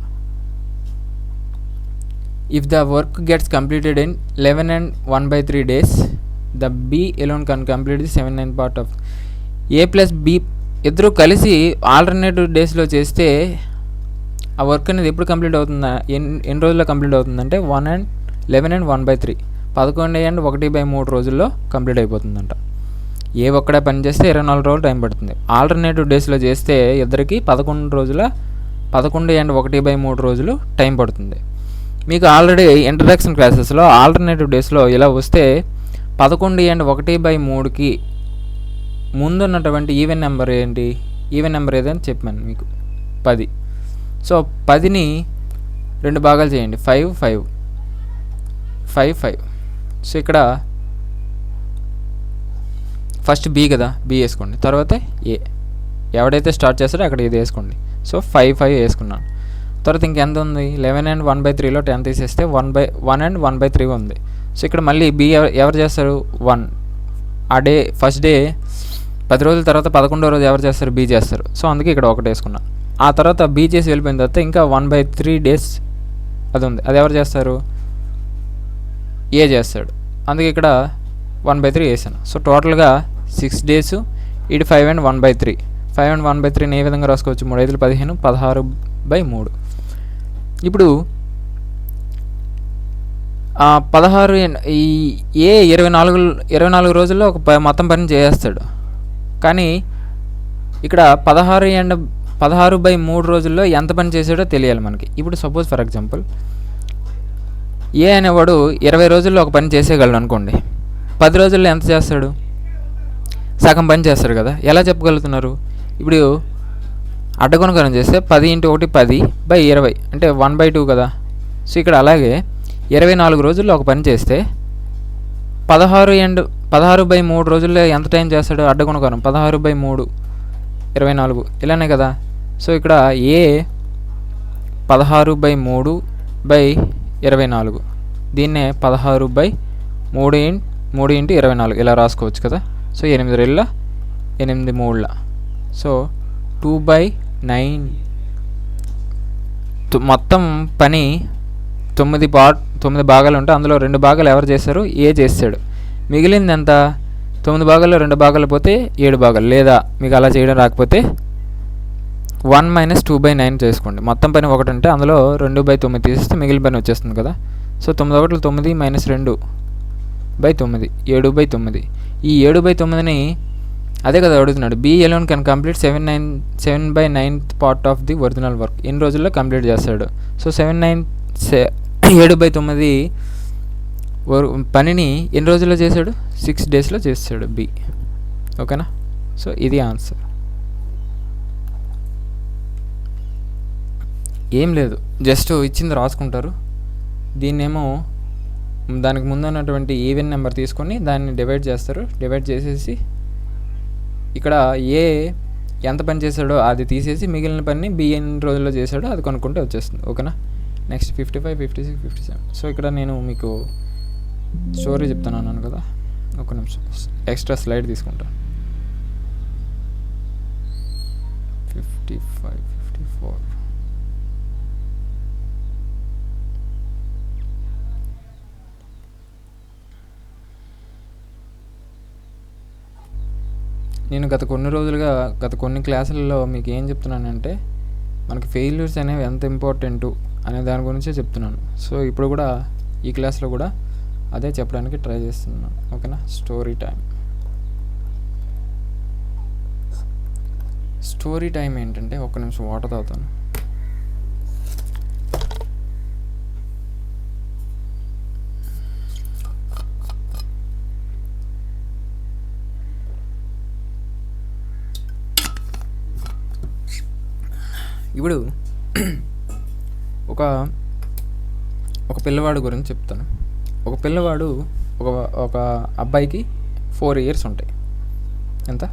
If the work gets completed in 11 and 1/3 days, the B alone can complete the 7/9 part of A + B ఇద్దరు కలిసి alternative డేస్లో చేస్తే ఆ వర్క్ అనేది ఎప్పుడు కంప్లీట్ అవుతుందా, ఎన్ని రోజుల్లో కంప్లీట్ అవుతుందంటే 11 and 1/3 11 and 1/3 రోజుల్లో కంప్లీట్ అయిపోతుందంట. ఏ ఒక్కడే పని చేస్తే 24 రోజులు టైం పడుతుంది. ఆల్టర్నేటివ్ డేస్లో చేస్తే ఇద్దరికి 11 and 1/3 రోజులు టైం పడుతుంది. మీకు ఆల్రెడీ ఇంట్రడక్షన్ క్లాసెస్లో ఆల్టర్నేటివ్ డేస్లో ఇలా వస్తే 11 and 1/3కి ముందున్నటువంటి ఈవెన్ నెంబర్ ఏంటి, ఈవెన్ నెంబర్ ఏదని చెప్పాను మీకు 10. సో 10ని 2 భాగాలు చేయండి, 5 5 5 5. సో ఇక్కడ ఫస్ట్ బి కదా, బి వేసుకోండి, తర్వాత ఏ, ఎవడైతే స్టార్ట్ చేస్తాడో అక్కడ ఇది వేసుకోండి. సో 5 5 వేసుకున్నాను. తర్వాత ఇంకెంత ఉంది, 11 and 1/3లో 10 తీసేస్తే 1 and 1/3 ఉంది. సో ఇక్కడ మళ్ళీ బి ఎవరు చేస్తారు, 1. ఆ డే ఫస్ట్ డే 10 రోజుల తర్వాత 11వ రోజు ఎవరు చేస్తారు, బి చేస్తారు. సో అందుకే ఇక్కడ 1 వేసుకున్నాను. ఆ తర్వాత బి చేసి వెళ్ళిపోయిన తర్వాత ఇంకా 1/3 డేస్ అది ఉంది, అది ఎవరు చేస్తారు, ఏ చేస్తాడు. అందుకే ఇక్కడ 1/3 వేసాను. సో టోటల్గా 6 days, ఇది 5 and 1/3. 5 and 1/3ని ఏ విధంగా రాసుకోవచ్చు, 3 5 15 16/3. ఇప్పుడు 16 ఈ ఏ 24 రోజుల్లో ఒక మొత్తం పని చేసేస్తాడు. కానీ ఇక్కడ 16/3 రోజుల్లో ఎంత పని చేసాడో తెలియాలి మనకి. ఇప్పుడు సపోజ్ ఫర్ ఎగ్జాంపుల్ ఏ అనేవాడు 20 రోజుల్లో ఒక పని చేసేయగలడు అనుకోండి. 10 రోజుల్లో ఎంత చేస్తాడు, సగం పని చేస్తాడు కదా. ఎలా చెప్పగలుగుతున్నారు, ఇప్పుడు అడ్డగుణకరం చేస్తే 10 × 1 10/20 అంటే 1/2 కదా. సో ఇక్కడ అలాగే 24 రోజుల్లో ఒక పని చేస్తే 16/3 రోజుల్లో ఎంత టైం చేస్తాడు, అడ్డగుణకరం 16/3 24 ఇలానే కదా. సో ఇక్కడ ఏ 16/3/24, దీన్నే 16/3 × 24 ఇలా రాసుకోవచ్చు కదా. సో 8 2 8 3. సో 2/9. మొత్తం పని 9 భాగాలు ఉంటాయి. అందులో 2 భాగాలు ఎవరు చేశారు, ఏ చేస్తాడు. మిగిలింది ఎంత, 9 భాగాల్లో 2 భాగాలు పోతే 7 భాగాలు. లేదా మీకు అలా చేయడం రాకపోతే 1 - 2/9 చేసుకోండి. మొత్తం పని 1 అంటే అందులో 2/9 తీసేస్తే మిగిలిన పని వచ్చేస్తుంది కదా. సో 9 1 9 - 2/9 7/9. ఈ 7/9ని అదే కదా అడుగుతున్నాడు. B alone can complete 7/9th part of the original work. ఎన్ని రోజుల్లో కంప్లీట్ చేస్తాడు. సో 7/9 పనిని ఎన్ని రోజుల్లో చేశాడు, 6 daysలో చేస్తాడు బి. ఓకేనా. సో ఇది ఆన్సర్. ఏం లేదు, జస్ట్ ఇచ్చింది రాసుకుంటారు. దీన్నేమో దానికి ముందు ఉన్నటువంటి ఈవెన్ నెంబర్ తీసుకొని దాన్ని డివైడ్ చేస్తారు. డివైడ్ చేసేసి ఇక్కడ ఏ ఎంత పని చేశాడో అది తీసేసి మిగిలిన పని బి ఎన్ని రోజుల్లో చేశాడో అది కొనుక్కుంటే వచ్చేస్తుంది. ఓకేనా. నెక్స్ట్ 55 56 57. సో ఇక్కడ నేను మీకు స్టోరీ చెప్తాను అన్నాను కదా, ఒక నిమిషం ఎక్స్ట్రా స్లైడ్ తీసుకుంటాను. 55 54. నేను గత కొన్ని క్లాసులలో మీకు ఏం చెప్తున్నానంటే మనకి ఫెయిల్యూర్స్ అనేవి ఎంత ఇంపార్టెంటు అనే దాని గురించే చెప్తున్నాను. సో ఇప్పుడు కూడా ఈ క్లాస్లో కూడా అదే చెప్పడానికి ట్రై చేస్తున్నాను. ఓకేనా. స్టోరీ టైం ఏంటంటే, ఒక్క నిమిషం వాటర్ తాగుతాను. ఇప్పుడు ఒక పిల్లవాడు గురించి చెప్తాను. ఒక పిల్లవాడు ఒక అబ్బాయికి 4 years ఉంటాయి. ఎంత,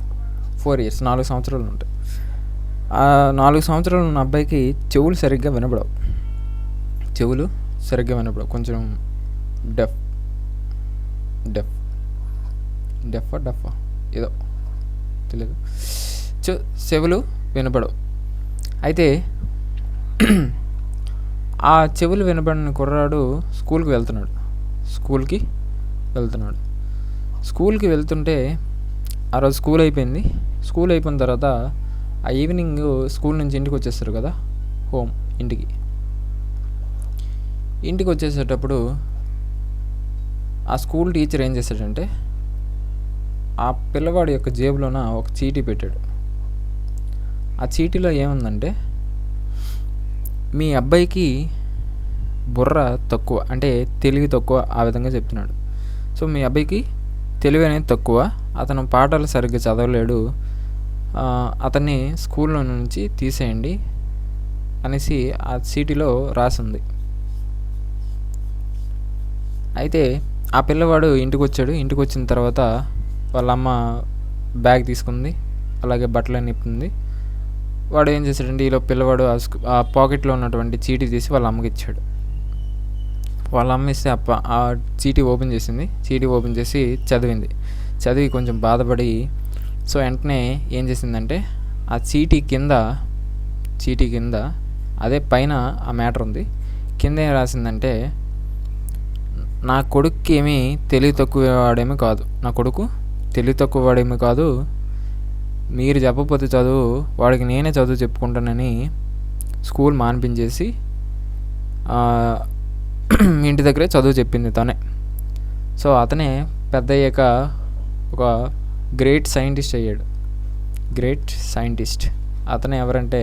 4 years 4 సంవత్సరాలు ఉంటాయి. ఆ 4 సంవత్సరాలు ఉన్న అబ్బాయికి చెవులు సరిగ్గా వినపడవు. కొంచెం డఫ్ ఏదో తెలియదు, చెవులు వినపడవు. అయితే ఆ చెవులు వినపడిన కుర్రాడు స్కూల్కి వెళ్తున్నాడు. స్కూల్కి వెళ్తుంటే ఆ రోజు స్కూల్ అయిపోయింది. స్కూల్ అయిపోయిన తర్వాత ఆ ఈవినింగ్ స్కూల్ నుంచి ఇంటికి వచ్చేస్తారు కదా, ఇంటికి వచ్చేసేటప్పుడు ఆ స్కూల్ టీచర్ ఏం చేశాడంటే ఆ పిల్లవాడి యొక్క జేబులోన ఒక చీటీ పెట్టాడు. ఆ చీటీలో ఏముందంటే, మీ అబ్బాయికి బుర్ర తక్కువ, అంటే తెలివి తక్కువ, ఆ విధంగా చెప్తున్నాడు. సో మీ అబ్బాయికి తెలివి అనేది తక్కువ, అతను పాఠాలు సరిగ్గా చదవలేడు, అతన్ని స్కూల్లో నుంచి తీసేయండి అనేసి ఆ చీటీలో రాసింది. అయితే ఆ పిల్లవాడు ఇంటికి వచ్చాడు. ఇంటికి వచ్చిన తర్వాత వాళ్ళ అమ్మ బ్యాగ్ తీసుకుంది, అలాగే బట్టలన్నీ ఇప్పింది. వాడు ఏం చేశాడంటే, ఈలో పిల్లవాడు ఆ పాకెట్లో ఉన్నటువంటి చీటీ తీసి వాళ్ళ అమ్మకి ఇచ్చాడు. వాళ్ళ అమ్మ ఇస్తే ఆ చీటీ ఓపెన్ చేసింది. చీటీ ఓపెన్ చేసి చదివి కొంచెం బాధపడి, సో వెంటనే ఏం చేసిందంటే, ఆ చీటీ కింద అదే పైన ఆ మ్యాటర్ ఉంది, కింద ఏం రాసిందంటే, నా కొడుకు ఏమీ తెలివి తక్కువ వాడేమీ కాదు, మీరు చెప్పకపోతే చదువు వాడికి నేనే చదువు చెప్పుకుంటానని స్కూల్ మానిపించేసి ఇంటి దగ్గరే చదువు చెప్పింది తనే. సో అతనే పెద్ద అయ్యాక ఒక గ్రేట్ సైంటిస్ట్ అయ్యాడు. అతను ఎవరంటే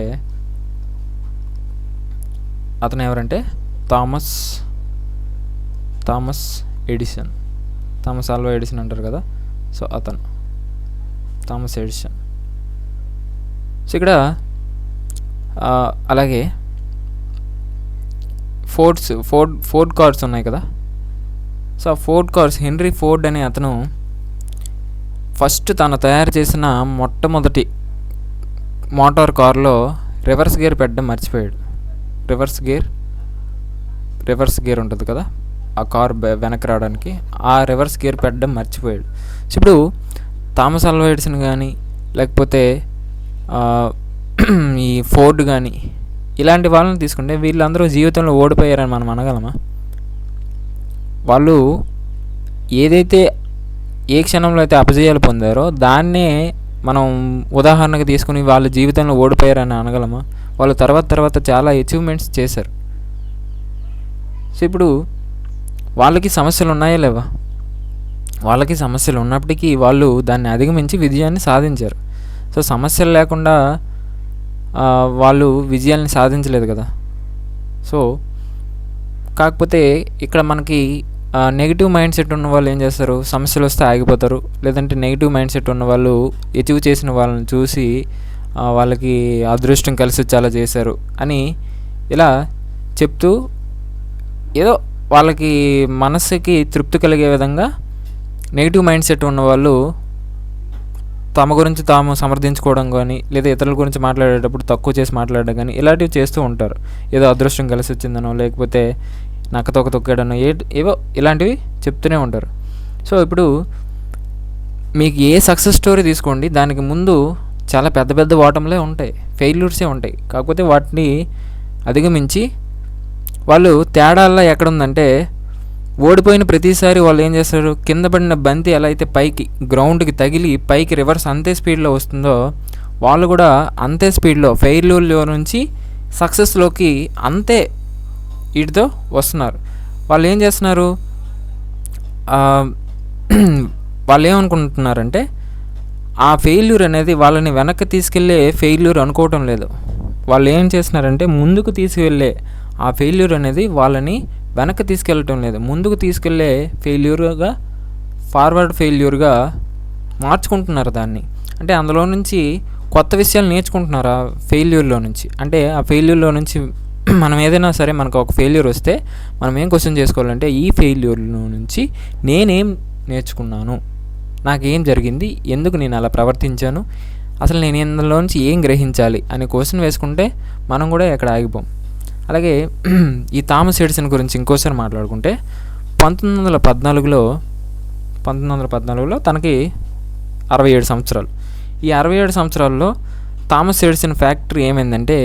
Thomas Edison. Thomas Alva Edison అంటారు కదా, సో అతను థామస్ ఎడిసన్. సో ఇక్కడ అలాగే ఫోర్డ్ కార్స్ ఉన్నాయి కదా, సో ఆ ఫోర్డ్ కార్స్, హెన్రీ ఫోర్డ్ అనే అతను ఫస్ట్ తను తయారు చేసిన మొట్టమొదటి మోటార్ కార్లో రివర్స్ గేర్ పెట్టడం మర్చిపోయాడు. రివర్స్ గేర్ ఉంటుంది కదా ఆ కారు వెనక్కి రావడానికి, ఆ రివర్స్ గేర్ పెట్టడం మర్చిపోయాడు. సో ఇప్పుడు థామస్ ఆల్వా ఎడిసన్ కానీ, లేకపోతే ఈ ఫోర్డ్ కానీ, ఇలాంటి వాళ్ళని తీసుకుంటే వీళ్ళందరూ జీవితంలో ఓడిపోయారని మనం అనగలమా? వాళ్ళు ఏదైతే ఏ క్షణంలో అయితే అపజయాలు పొందారో దాన్నే మనం ఉదాహరణగా తీసుకుని వాళ్ళ జీవితంలో ఓడిపోయారని అనగలమా? వాళ్ళు తర్వాత చాలా అచీవ్మెంట్స్ చేశారు. సో ఇప్పుడు వాళ్ళకి సమస్యలు ఉన్నాయా లేవా? వాళ్ళకి సమస్యలు ఉన్నప్పటికీ వాళ్ళు దాన్ని అధిగమించి విజయాన్ని సాధించారు. సో సమస్యలు లేకుండా వాళ్ళు విజయాన్ని సాధించలేదు కదా. సో కాకపోతే ఇక్కడ మనకి నెగిటివ్ మైండ్ సెట్ ఉన్న వాళ్ళు ఏం చేస్తారు, సమస్యలు వస్తే ఆగిపోతారు. లేదంటే నెగిటివ్ మైండ్ సెట్ ఉన్న వాళ్ళు అచీవ్ చేసిన వాళ్ళని చూసి వాళ్ళకి అదృష్టం కలిసి వచ్చేలా చేశారు అని ఇలా చెప్తూ ఏదో వాళ్ళకి మనసుకి తృప్తి కలిగే విధంగా నెగిటివ్ మైండ్ సెట్ ఉన్నవాళ్ళు తమ గురించి తాము సమర్థించుకోవడం కానీ, లేదా ఇతరుల గురించి మాట్లాడేటప్పుడు తక్కువ చేసి మాట్లాడడం కానీ, ఇలాంటివి చేస్తూ ఉంటారు. ఏదో అదృష్టం కలిసి వచ్చిందనో, లేకపోతే నక్కతోక తొక్కాడనో, ఏవో ఇలాంటివి చెప్తూనే ఉంటారు. సో ఇప్పుడు మీకు ఏ సక్సెస్ స్టోరీ తీసుకోండి, దానికి ముందు చాలా పెద్ద ఓటములే ఉంటాయి, ఫెయిల్యూర్సే ఉంటాయి. కాకపోతే వాటిని అధిగమించి వాళ్ళు తేడాల్లో ఎక్కడుందంటే, ఓడిపోయిన ప్రతిసారి వాళ్ళు ఏం చేస్తారు, కింద పడిన బంతి ఎలా అయితే పైకి గ్రౌండ్కి తగిలి పైకి రివర్స్ అంతే స్పీడ్లో వస్తుందో, వాళ్ళు కూడా అంతే స్పీడ్లో ఫెయిల్యూర్లో నుంచి సక్సెస్లోకి అంతే వీటితో వస్తున్నారు. వాళ్ళు ఏం చేస్తున్నారు, వాళ్ళు ఏమనుకుంటున్నారంటే ఆ ఫెయిల్యూర్ అనేది వాళ్ళని వెనక్కి తీసుకెళ్ళే ఫెయిల్యూర్ అనుకోవటం లేదు. వాళ్ళు ఏం చేస్తున్నారంటే ముందుకు తీసుకువెళ్ళే ఆ ఫెయిల్యూర్ అనేది వాళ్ళని వెనక్కి తీసుకెళ్ళటం లేదు, ముందుకు తీసుకెళ్ళే ఫెయిల్యూర్గా, ఫార్వర్డ్ ఫెయిల్యూర్గా మార్చుకుంటున్నారు దాన్ని. అంటే అందులో నుంచి కొత్త విషయాలు నేర్చుకుంటున్నారు ఆ ఫెయిల్యూర్లో నుంచి. అంటే ఆ ఫెయిల్యూర్లో నుంచి మనం ఏదైనా సరే మనకు ఒక ఫెయిల్యూర్ వస్తే మనం ఏం క్వశ్చన్ చేసుకోవాలంటే, ఈ ఫెయిల్యూర్లో నుంచి నేనేం నేర్చుకున్నాను, నాకేం జరిగింది, ఎందుకు నేను అలా ప్రవర్తించాను, అసలు నేను ఇందులోంచి ఏం గ్రహించాలి అనే క్వశ్చన్ వేసుకుంటే మనం కూడా ఎక్కడ ఆగిపోం. అలాగే ఈ థామస్ ఎడిసన్ గురించి ఇంకోసారి మాట్లాడుకుంటే 1914లో తనకి 67 సంవత్సరాలు. ఈ 67 సంవత్సరాల్లో థామస్ ఎడిసన్ ఫ్యాక్టరీ ఏమైందంటే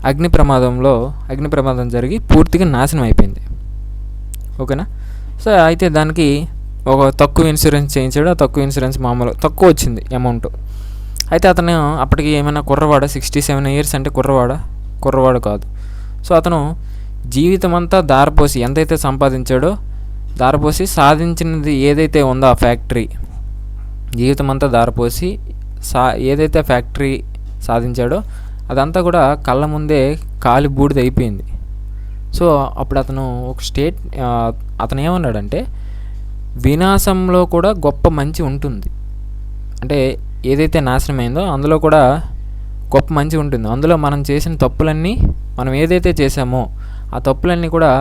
అగ్ని ప్రమాదం జరిగి పూర్తిగా నాశనం అయిపోయింది. ఓకేనా? సో అయితే దానికి ఒక తక్కువ ఇన్సూరెన్స్ చేయించాడు. ఆ తక్కువ ఇన్సూరెన్స్ మామూలు తక్కువ వచ్చింది అమౌంట్. అయితే అతను అప్పటికి ఏమైనా కుర్రవాడ, 67 ఇయర్స్ అంటే కుర్రవాడు కాదు. సో అతను జీవితం అంతా దారపోసి ఎంతైతే సంపాదించాడో దారపోసి సాధించినది ఏదైతే ఉందో ఆ ఫ్యాక్టరీ, జీవితం అంతా దారపోసి ఏదైతే ఫ్యాక్టరీ సాధించాడో అదంతా కూడా కళ్ళ ముందే కాలి బూడిద అయిపోయింది. సో అప్పుడు అతను అతను ఏమన్నాడంటే, వినాశంలో కూడా గొప్ప మంచి ఉంటుంది. అంటే ఏదైతే నాశనమైందో అందులో కూడా గొప్ప మంచి ఉంటుంది. అందులో మనం చేసిన తప్పులన్నీ, మనం ఏదైతే చేసామో ఆ తప్పులన్నీ కూడా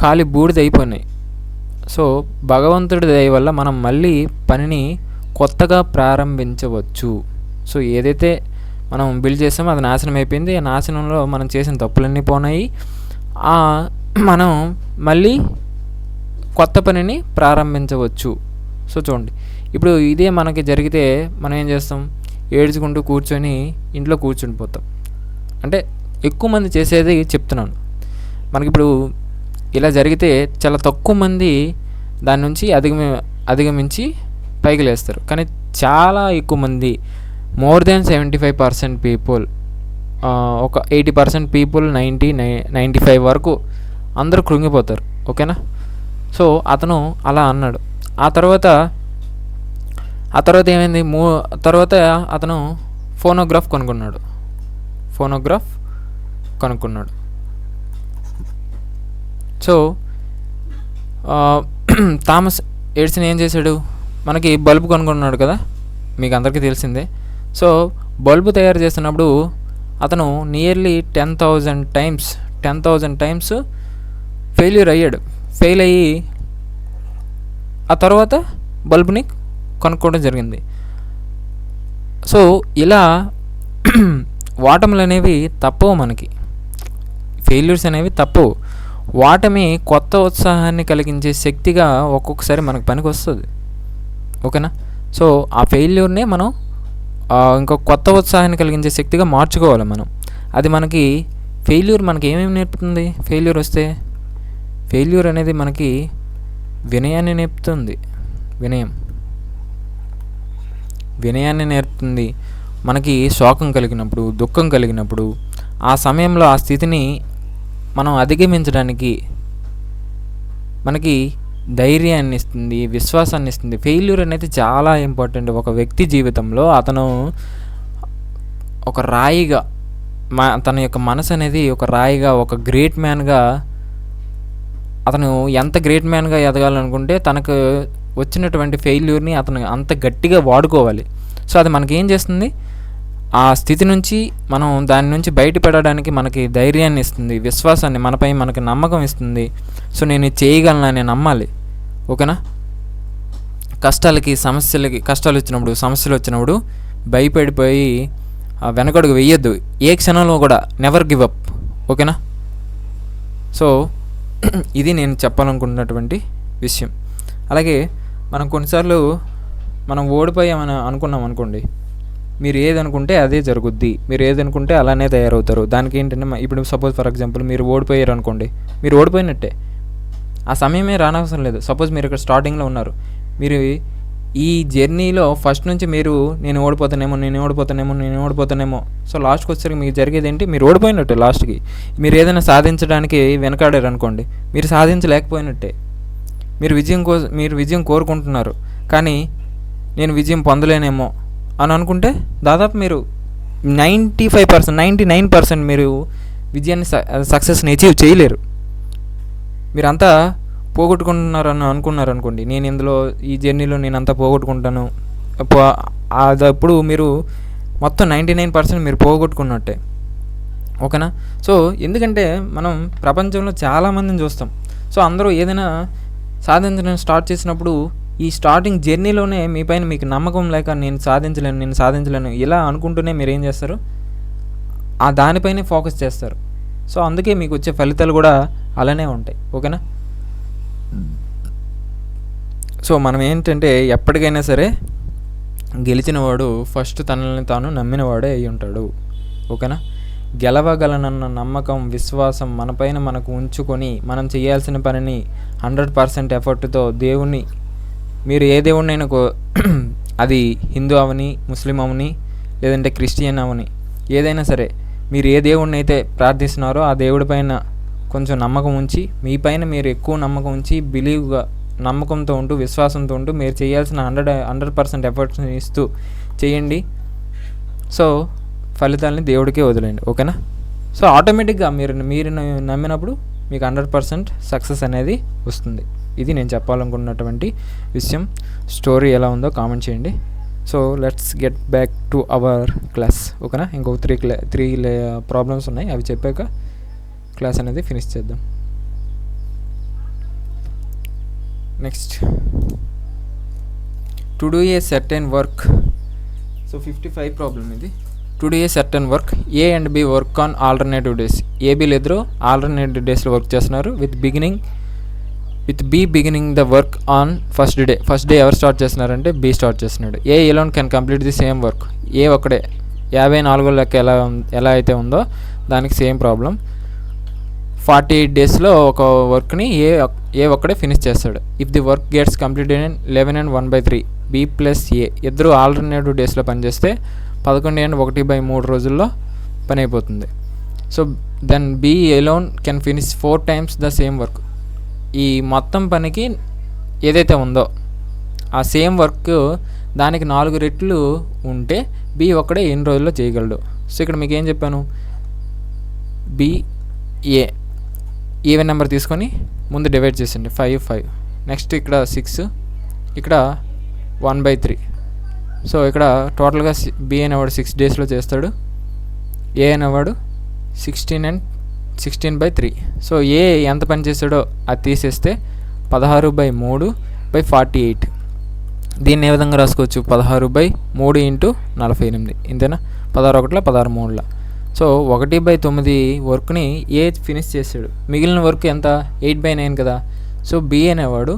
కాలి బూడిద అయిపోయినాయి. సో భగవంతుడి దయ వల్ల మనం మళ్ళీ పనిని కొత్తగా ప్రారంభించవచ్చు. సో ఏదైతే మనం బిల్డ్ చేసామో అది నాశనం అయిపోయింది. ఆ నాశనంలో మనం చేసిన తప్పులన్నీ పోనాయి. మనం మళ్ళీ కొత్త పనిని ప్రారంభించవచ్చు. సో చూడండి, ఇప్పుడు ఇదే మనకి జరిగితే మనం ఏం చేస్తాం? ఏడ్చుకుంటూ కూర్చొని ఇంట్లో కూర్చుండిపోతాం. అంటే ఎక్కువ మంది చేసేది చెప్తున్నాను. మనకిప్పుడు ఇలా జరిగితే చాలా తక్కువ మంది దాని నుంచి అధిగమించి పైకి లేస్తారు. కానీ చాలా ఎక్కువ మంది, మోర్ దెన్ 75% పీపుల్, ఒక 80% పీపుల్, 95 వరకు అందరూ కృంగిపోతారు. ఓకేనా? సో అతను అలా అన్నాడు. ఆ తర్వాత ఏమైంది? తర్వాత అతను ఫోనోగ్రాఫ్ కనుక్కున్నాడు. సో థామస్ ఎడిసన్ ఏం చేశాడు? మనకి బల్బు కనుక్కున్నాడు కదా, మీకు అందరికీ తెలిసిందే. సో బల్బు తయారు చేస్తున్నప్పుడు అతను నియర్లీ 10,000 టైమ్స్ ఫెయిల్ అయ్యి ఆ తర్వాత బల్బుని కనుక్కోవడం జరిగింది. సో ఇలా వాటములు అనేవి తప్పవు, మనకి ఫెయిల్యూర్స్ అనేవి తప్పవు. వాటమి కొత్త ఉత్సాహాన్ని కలిగించే శక్తిగా ఒక్కొక్కసారి మనకు పనికి వస్తుంది. ఓకేనా? సో ఆ ఫెయిల్యూర్నే మనం ఇంకో కొత్త ఉత్సాహాన్ని కలిగించే శక్తిగా మార్చుకోవాలి మనం. అది మనకి ఫెయిల్యూర్ మనకి ఏమేమి నేర్పుతుంది? ఫెయిల్యూర్ అనేది మనకి వినయాన్ని నేర్పుతుంది. వినయాన్ని నేర్పుతుంది. మనకి శోకం కలిగినప్పుడు, దుఃఖం కలిగినప్పుడు ఆ సమయంలో ఆ స్థితిని మనం అధిగమించడానికి మనకి ధైర్యాన్ని ఇస్తుంది, విశ్వాసాన్ని ఇస్తుంది. ఫెయిల్యూర్ అనేది చాలా ఇంపార్టెంట్ ఒక వ్యక్తి జీవితంలో. అతను ఒక రాయిగా, తన యొక్క మనసు అనేది ఒక రాయిగా, ఒక గ్రేట్ మ్యాన్గా, అతను ఎంత గ్రేట్ మ్యాన్గా ఎదగాలనుకుంటే తనకు వచ్చినటువంటి ఫెయిల్యూర్ని అతను అంత గట్టిగా వాడుకోవాలి. సో అది మనకేం చేస్తుంది? ఆ స్థితి నుంచి మనం దాని నుంచి బయటపడడానికి మనకి ధైర్యాన్ని ఇస్తుంది, విశ్వాసాన్ని, మనపై మనకి నమ్మకం ఇస్తుంది. సో నేను ఇది చేయగలనని నమ్మాలి. ఓకేనా? కష్టాలు వచ్చినప్పుడు భయపడిపోయి వెనకడుగు వెయ్యొద్దు. ఏ క్షణంలో కూడా నెవర్ గివ్ అప్. ఓకేనా? సో ఇది నేను చెప్పాలనుకుంటున్నటువంటి విషయం. అలాగే మనం కొన్నిసార్లు మనం ఓడిపోయామని అనుకున్నాం అనుకోండి, మీరు ఏదనుకుంటే అదే జరుగుద్ది, మీరు ఏదనుకుంటే అలానే తయారవుతారు. దానికి ఏంటంటే, ఇప్పుడు సపోజ్ ఫర్ ఎగ్జాంపుల్ మీరు ఓడిపోయారు అనుకోండి, మీరు ఓడిపోయినట్టే, ఆ సమయమే రానవసరం లేదు. సపోజ్ మీరు ఇక్కడ స్టార్టింగ్లో ఉన్నారు, మీరు ఈ జర్నీలో ఫస్ట్ నుంచి మీరు నేను ఓడిపోతానేమో సో లాస్ట్కి వచ్చేసరికి మీకు జరిగేది ఏంటి? మీరు ఓడిపోయినట్టే. లాస్ట్కి మీరు ఏదైనా సాధించడానికి వెనకాడారు అనుకోండి, మీరు సాధించలేకపోయినట్టే. మీరు విజయం కోరుకుంటున్నారు, కానీ నేను విజయం పొందలేనేమో అని అనుకుంటే దాదాపు మీరు 99% మీరు విజయాన్ని సక్సెస్ని అచీవ్ చేయలేరు. మీరంతా పోగొట్టుకుంటున్నారని అనుకున్నారు అనుకోండి, నేను ఇందులో ఈ జర్నీలో నేను అంతా పోగొట్టుకుంటాను, అప్పుడు మీరు మొత్తం 99% మీరు పోగొట్టుకున్నట్టే. ఓకేనా? సో ఎందుకంటే మనం ప్రపంచంలో చాలామందిని చూస్తాం. సో అందరూ ఏదైనా సాధించడం స్టార్ట్ చేసినప్పుడు ఈ స్టార్టింగ్ జర్నీలోనే మీ పైన మీకు నమ్మకం లేక నేను సాధించలేను ఇలా అనుకుంటూనే మీరు ఏం చేస్తారు? ఆ దానిపైనే ఫోకస్ చేస్తారు. సో అందుకే మీకు వచ్చే ఫలితాలు కూడా అలానే ఉంటాయి. ఓకేనా? సో మనం ఏంటంటే ఎప్పటికైనా సరే గెలిచినవాడు ఫస్ట్ తనని తాను నమ్మినవాడే అయి ఉంటాడు. ఓకేనా? గెలవగలనన్న నమ్మకం, విశ్వాసం మనపైన మనకు ఉంచుకొని మనం చేయాల్సిన పనిని 100% ఎఫర్ట్తో మీరు ఏ దేవుడినైనా అది హిందూ అవని, ముస్లిం అవని, లేదంటే క్రిస్టియన్ అవని, ఏదైనా సరే మీరు ఏ దేవుడిని అయితే ప్రార్థిస్తున్నారో ఆ దేవుడి పైన కొంచెం నమ్మకం ఉంచి, మీ పైన మీరు ఎక్కువ నమ్మకం ఉంచి బిలీవ్గా నమ్మకంతో ఉంటూ విశ్వాసంతో ఉంటూ మీరు చేయాల్సిన 100% ఎఫర్ట్స్ని ఇస్తూ చేయండి. సో ఫలితాలని దేవుడికే వదిలేండి, ఓకేనా. సో ఆటోమేటిక్గా మీరు నమ్మినప్పుడు మీకు 100% సక్సెస్ అనేది వస్తుంది. ఇది నేను చెప్పాలనుకున్నటువంటి విషయం. స్టోరీ ఎలా ఉందో కామెంట్ చేయండి. So let's get back to our class, ఓకేనా. ఇంకొక త్రీ ప్రాబ్లమ్స్ ఉన్నాయి, అవి చెప్పాక క్లాస్ అనేది ఫినిష్ చేద్దాం. Next, to do a certain work. So 55 problem ఇది. To do a certain work, A and B work on alternative days. ఏబీలు ఇద్దరు ఆల్టర్నేటివ్ డేస్లో వర్క్ చేస్తున్నారు. With B beginning the work on first day ఎవరు start చేస్తున్నారంటే B start చేస్తున్నాడు. A alone can complete the same work. A ఒక్కడే 54 లెక్క ఎలా అయితే ఉందో దానికి సేమ్ ప్రాబ్లం. 48 డేస్లో ఒక వర్క్ని ఏ ఒక్కడే ఫినిష్ చేస్తాడు. If the work gets completed in 11 and 1/3 B plus A. ఇద్దరు ఆల్టర్నేటివ్ డేస్లో పనిచేస్తే 11 and 1/3 రోజుల్లో పని అయిపోతుంది. So then B alone can finish 4 times the same work. ఈ మొత్తం పనికి ఏదైతే ఉందో ఆ సేమ్ వర్క్ దానికి 4 రెట్లు ఉంటే బి ఒక్కడే ఎన్ని రోజుల్లో చేయగలడు. సో ఇక్కడ మీకు ఏం చెప్పాను, బి ఏ ఈవెన్ నెంబర్ తీసుకొని ముందు డివైడ్ చేసండి, 5. నెక్స్ట్ ఇక్కడ 6, ఇక్కడ 1/3. సో ఇక్కడ టోటల్గా బి అనేవాడు 6 daysలో చేస్తాడు, ఏ అనేవాడు 16/3. సో ఏ ఎంత పని చేస్తాడో అది తీసేస్తే 16/3/48. దీన్ని ఏ విధంగా రాసుకోవచ్చు, 16/3 × 48, ఇంతేనా. 16 16 3. సో 1/9 వర్క్ని ఏ ఫినిష్ చేసాడు. మిగిలిన వర్క్ ఎంత, 8/9 కదా. సో బి అనేవాడు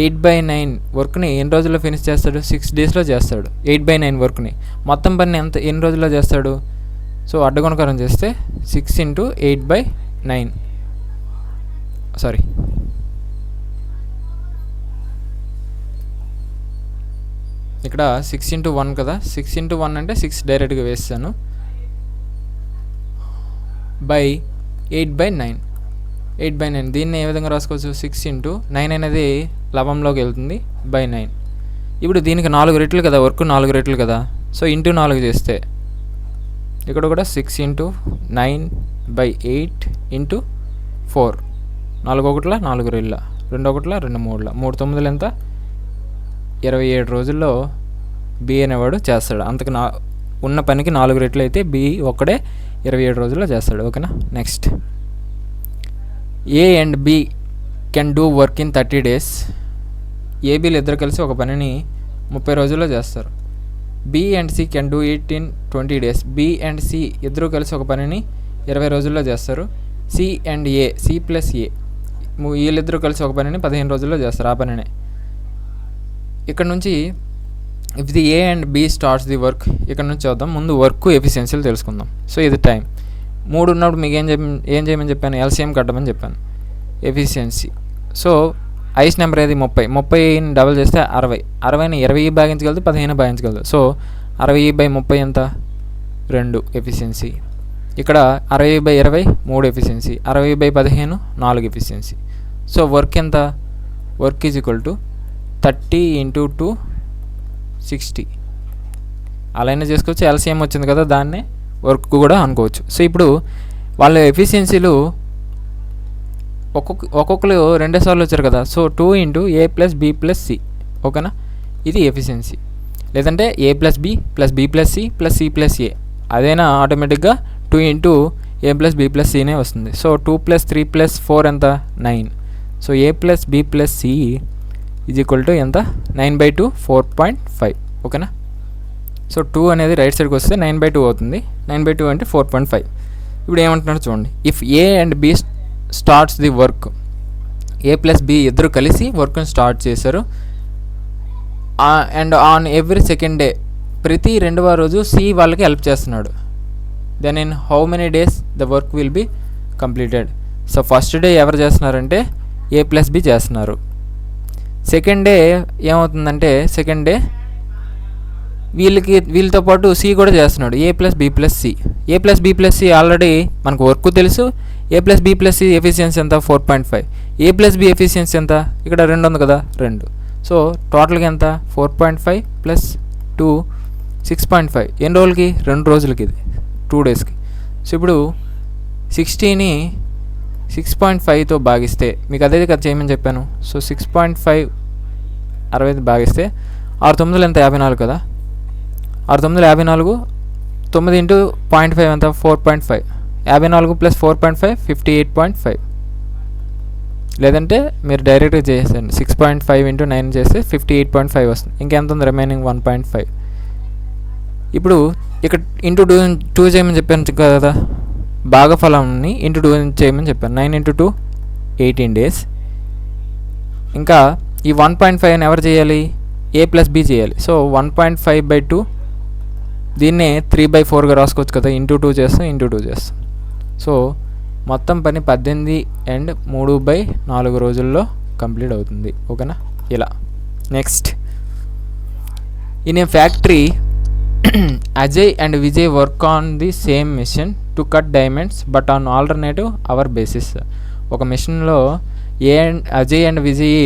8/9 వర్క్ని ఎన్ని రోజుల్లో ఫినిష్ చేస్తాడు, 6 daysలో చేస్తాడు 8/9 వర్క్ని. మొత్తం పని ఎన్ని రోజుల్లో చేస్తాడు. సో అడ్డగుణకారం చేస్తే 6 × 8/9, సారీ ఇక్కడ 6 × 1 కదా. 6 × 1 అంటే 6 డైరెక్ట్గా వేస్తాను, బై 8/9. 8/9 దీన్ని ఏ విధంగా రాసుకోవచ్చు, 6 × 9 అనేది లవంలోకి వెళ్తుంది, బై 9. ఇప్పుడు దీనికి 4 రెట్లు కదా, వర్క్ 4 రెట్లు కదా. సో ఇంటూ 4 చేస్తే ఇక్కడ కూడా 6 × 9/8 × 4. 4 1 4 రెళ్ళ, 2 1 2 3 3 9 ఎంత, 27 రోజుల్లో బి అనేవాడు చేస్తాడు. అంతకు ఉన్న పనికి 4 రెట్లు అయితే బి ఒక్కడే 27 రోజుల్లో చేస్తాడు, ఓకేనా. Next, A and B can do work in 30 days. ఏబీలు ఇద్దరు కలిసి ఒక పనిని 30 రోజుల్లో చేస్తారు. B and C can do it in 20 days. B and C ఇద్దరు కలిసి ఒక పనిని 20 రోజుల్లో చేస్తారు. C and A, C plus A వీళ్ళిద్దరూ కలిసి ఒక పనిని 15 రోజుల్లో చేస్తారు. ఆ పనినే ఇక్కడ నుంచి if the A and B starts the work, ఇక్కడ నుంచి చూద్దాం. ముందు వర్క్ ఎఫిషియన్సీలు తెలుసుకుందాం. సో ఇది టైం 3 ఉన్నప్పుడు మీకు ఏం చేయమని చెప్పాను, ఎల్సిఎం కట్టమని చెప్పాను. ఎఫిషియన్సీ, సో ఐస్ నెంబర్ ఏది 30ని డబల్ చేస్తే 60. 60ని 20 భాగించగలదు, 15 భాగించగలదు. సో 60/30 ఎంత, 2 ఎఫిషియన్సీ. ఇక్కడ 60/20 3 ఎఫిషియన్సీ, 60/15 4 ఎఫిషియన్సీ. సో వర్క్ ఎంత, వర్క్ ఈజ్ ఈక్వల్ టు 30 × 2 60. అలానే చేసుకోవచ్చు, ఎల్సిఎం వచ్చింది కదా దాన్నే వర్క్ కూడా అనుకోవచ్చు. సో ఇప్పుడు వాళ్ళ ఎఫిషియన్సీలు ఒక్కొక్కరు 2 సార్లు వచ్చారు కదా. సో 2 × A + B + C, ఓకేనా. ఇది ఎఫిషియన్సీ. లేదంటే A + B + B + C + C + A, అదైనా ఆటోమేటిక్గా 2 × A + B + C వస్తుంది. సో 2 + 3 + 4 ఎంత, 9. సో A + B + C = ఎంత, 9/2 4.5, ఓకేనా. సో 2 అనేది రైట్ సైడ్కి వస్తే 9/2 అవుతుంది. 9/2 అంటే 4.5. ఇప్పుడు ఏమంటున్నాడు చూడండి, if A and B starts the work. A + B ఇద్దరు కలిసి వర్క్ని స్టార్ట్ చేశారు. And on every second day, ప్రతి 2వ రోజు సి వాళ్ళకి హెల్ప్ చేస్తున్నాడు. Then in how many days the work will be completed. So first day ఎవరు చేస్తున్నారంటే ఏ + బి చేస్తున్నారు. సెకండ్ డే ఏమవుతుందంటే, సెకండ్ డే వీళ్ళతో పాటు సి కూడా చేస్తున్నాడు, A plus B plus C. A plus B plus C already మనకు work తెలుసు. A plus B plus C efficiency ఎంత 4.5. ఏ ప్లస్ బి ఎఫిషియన్సీ ఎంత ఇక్కడ 2 ఉంది కదా 2. సో టోటల్గా ఎంత 4.5 ప్లస్ 2 6.5. ఎన్ని రోజులకి 2 రోజులకి, ఇది 2 డేస్కి. సో ఇప్పుడు 60ని 6.5తో భాగిస్తే మీకు అదే కదా చేయమని చెప్పాను. సో 6.5 60 భాగిస్తే 6 9 ఎంత 54 కదా. 6 9 54, 9 ఇంటూ 0.5 ఎంత 4.5. 54 ప్లస్ 4.5 58.5. లేదంటే మీరు డైరెక్ట్గా చేసేయండి, 6.5 ఇంటూ 9 చేస్తే 58.5 వస్తుంది. ఇంకెంత ఉంది రిమైనింగ్ 1.5. ఇప్పుడు ఇక్కడ ఇంటూ 2 చేయమని చెప్పాను కదా, భాగఫలాన్ని ఇంటూ 2 చేయమని చెప్పాను. 9 ఇంటూ 2 18 days. ఇంకా ఈ 1.5 ఎవరు చేయాలి, ఏ ప్లస్ బి చేయాలి. సో 1.5/2 దీన్నే 3/4గా రాసుకోవచ్చు కదా, ఇంటూ 2 చేస్తాం, ఇంటూ 2 చేస్తాం. సో మొత్తం పని 18 అండ్ 3/4 రోజుల్లో కంప్లీట్ అవుతుంది. ఓకేనా, ఇలా. Next, in a factory Ajay and Vijay work on the same machine to cut diamonds but on alternative hour basis. ఒక మిషన్లో అజయ్ అండ్ విజయ్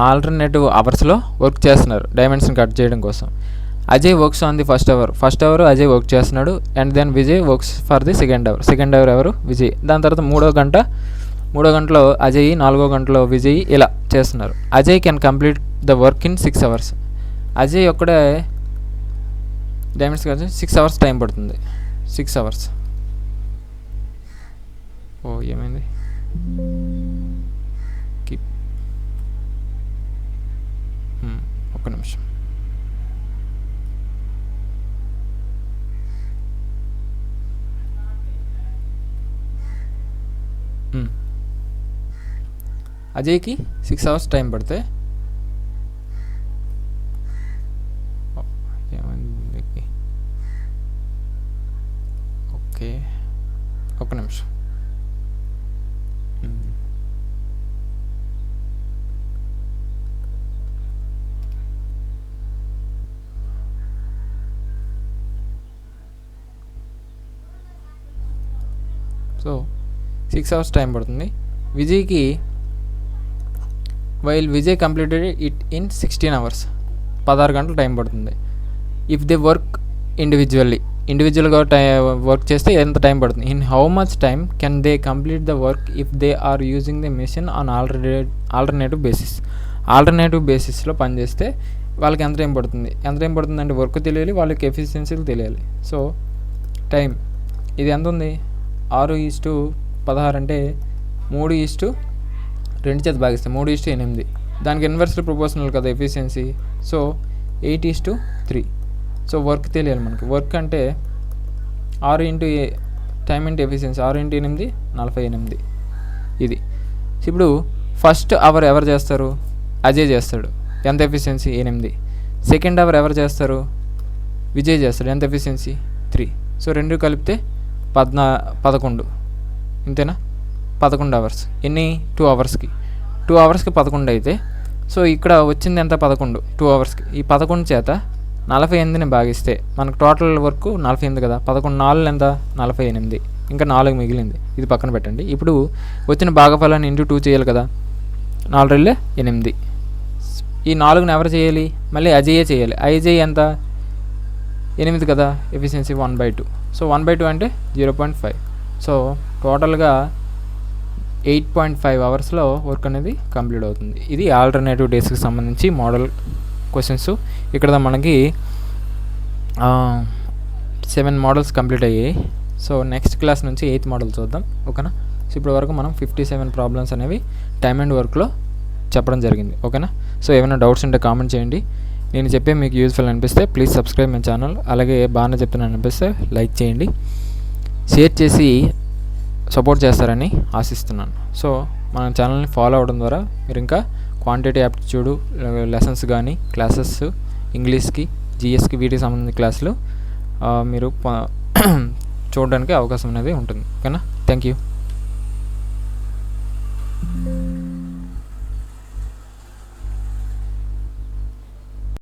ఆల్టర్నేటివ్ అవర్స్లో వర్క్ చేస్తున్నారు డైమండ్స్ని కట్ చేయడం కోసం. Ajay works on the first hour Ajay work చేస్తున్నాడు, and then Vijay works for the second hour ఎవరు, విజయ్. దాని తర్వాత 3వ గంటలో అజయ్, 4వ గంటలో విజయ్, ఇలా చేస్తున్నారు. Ajay can complete the work in 6 hours. Ajay ఒక్కడే డైమండ్స్ కట్ 6 hours టైం పడుతుంది. 6 hours. ఓ ఏమైంది, ఒక్క నిమిషం. అజయ్కి 6 hours టైం పడితే ఏమైంది, ఓకే ఒక్క నిమిషం. సో 6 hours టైం పడుతుంది విజయ్కి. While Vijay completed it in 16 hours. 16 గంటలు టైం పడుతుంది. ఇఫ్ దే వర్క్ ఇండివిజువల్గా వర్క్ చేస్తే ఎంత టైం పడుతుంది. In how much time can they complete the work if they are using the machine on alternative బేసిస్లో పనిచేస్తే వాళ్ళకి ఎంత టైం పడుతుంది. అంటే వర్క్ తెలియాలి, వాళ్ళకి ఎఫిషియన్సీలు తెలియాలి. సో టైం ఇది ఎంత ఉంది, 6:16 అంటే 3:2 చేత భాగిస్తే 3:8. దానికి ఇన్వర్స్లీ ప్రపోర్షనల్ కదా ఎఫిషియన్సీ. సో 8:3. సో వర్క్ తెలియాలి మనకి. వర్క్ అంటే 6 into time into efficiency, 6 into 8 48. ఇది ఇప్పుడు ఫస్ట్ అవర్ ఎవరు చేస్తారు, అజయ్ చేస్తాడు. ఎంత ఎఫిషియన్సీ 8. సెకండ్ అవర్ ఎవరు చేస్తారు, విజయ్ చేస్తాడు. ఎంత ఎఫిషియన్సీ 3. సో 2 కలిపితే 11. ఇంతేనా, 11 hours. ఎన్ని 2 hours-కి 11 అయితే సో ఇక్కడ వచ్చింది ఎంత 11 2 hours-కి. ఈ 11 చేత 48ని భాగిస్తే మనకు టోటల్ వర్క్ 48 కదా. 11 4 ఎంత 48, ఇంకా 4 మిగిలింది. ఇది పక్కన పెట్టండి. ఇప్పుడు వచ్చిన భాగఫలాన్ని ఇంటూ 2 చేయాలి కదా. 4 2 8. ఈ 4ని ఎవరు చేయాలి, మళ్ళీ అజయ్ చేయాలి. అజయ్ ఎంత 8 కదా, ఎఫిషియన్సీ 1/2. సో 1/2 అంటే 0.5. సో టోటల్గా 8.5 hours-లో వర్క్ అనేది కంప్లీట్ అవుతుంది. ఇది ఆల్టర్నేటివ్ డేస్కి సంబంధించి మోడల్ క్వశ్చన్స్. ఇక్కడ మనకి 7 మోడల్స్ కంప్లీట్ అయ్యాయి. సో నెక్స్ట్ క్లాస్ నుంచి 8th మోడల్ చూద్దాం. ఓకేనా. సో ఇప్పటి వరకు మనం 57 ప్రాబ్లమ్స్ అనేవి టైమ్ అండ్ వర్క్లో చెప్పడం జరిగింది. ఓకేనా. సో ఏమైనా డౌట్స్ ఉంటే కామెంట్ చేయండి. నేను చెప్పే మీకు యూజ్ఫుల్ అనిపిస్తే ప్లీజ్ సబ్స్క్రైబ్ మై ఛానల్. అలాగే బాగానే చెప్తున్నాను అనిపిస్తే లైక్ చేయండి, షేర్ చేసి సపోర్ట్ చేస్తారని ఆశిస్తున్నాను. సో మన ఛానల్ని ఫాలో అవడం ద్వారా మీరు ఇంకా క్వాంటిటీ యాప్టిట్యూడ్ లెసన్స్ కానీ క్లాసెస్ ఇంగ్లీష్కి జిఎస్కి వీటికి సంబంధించిన క్లాసులు మీరు చూడడానికి అవకాశం అనేది ఉంటుంది. ఓకేనా. Thank you.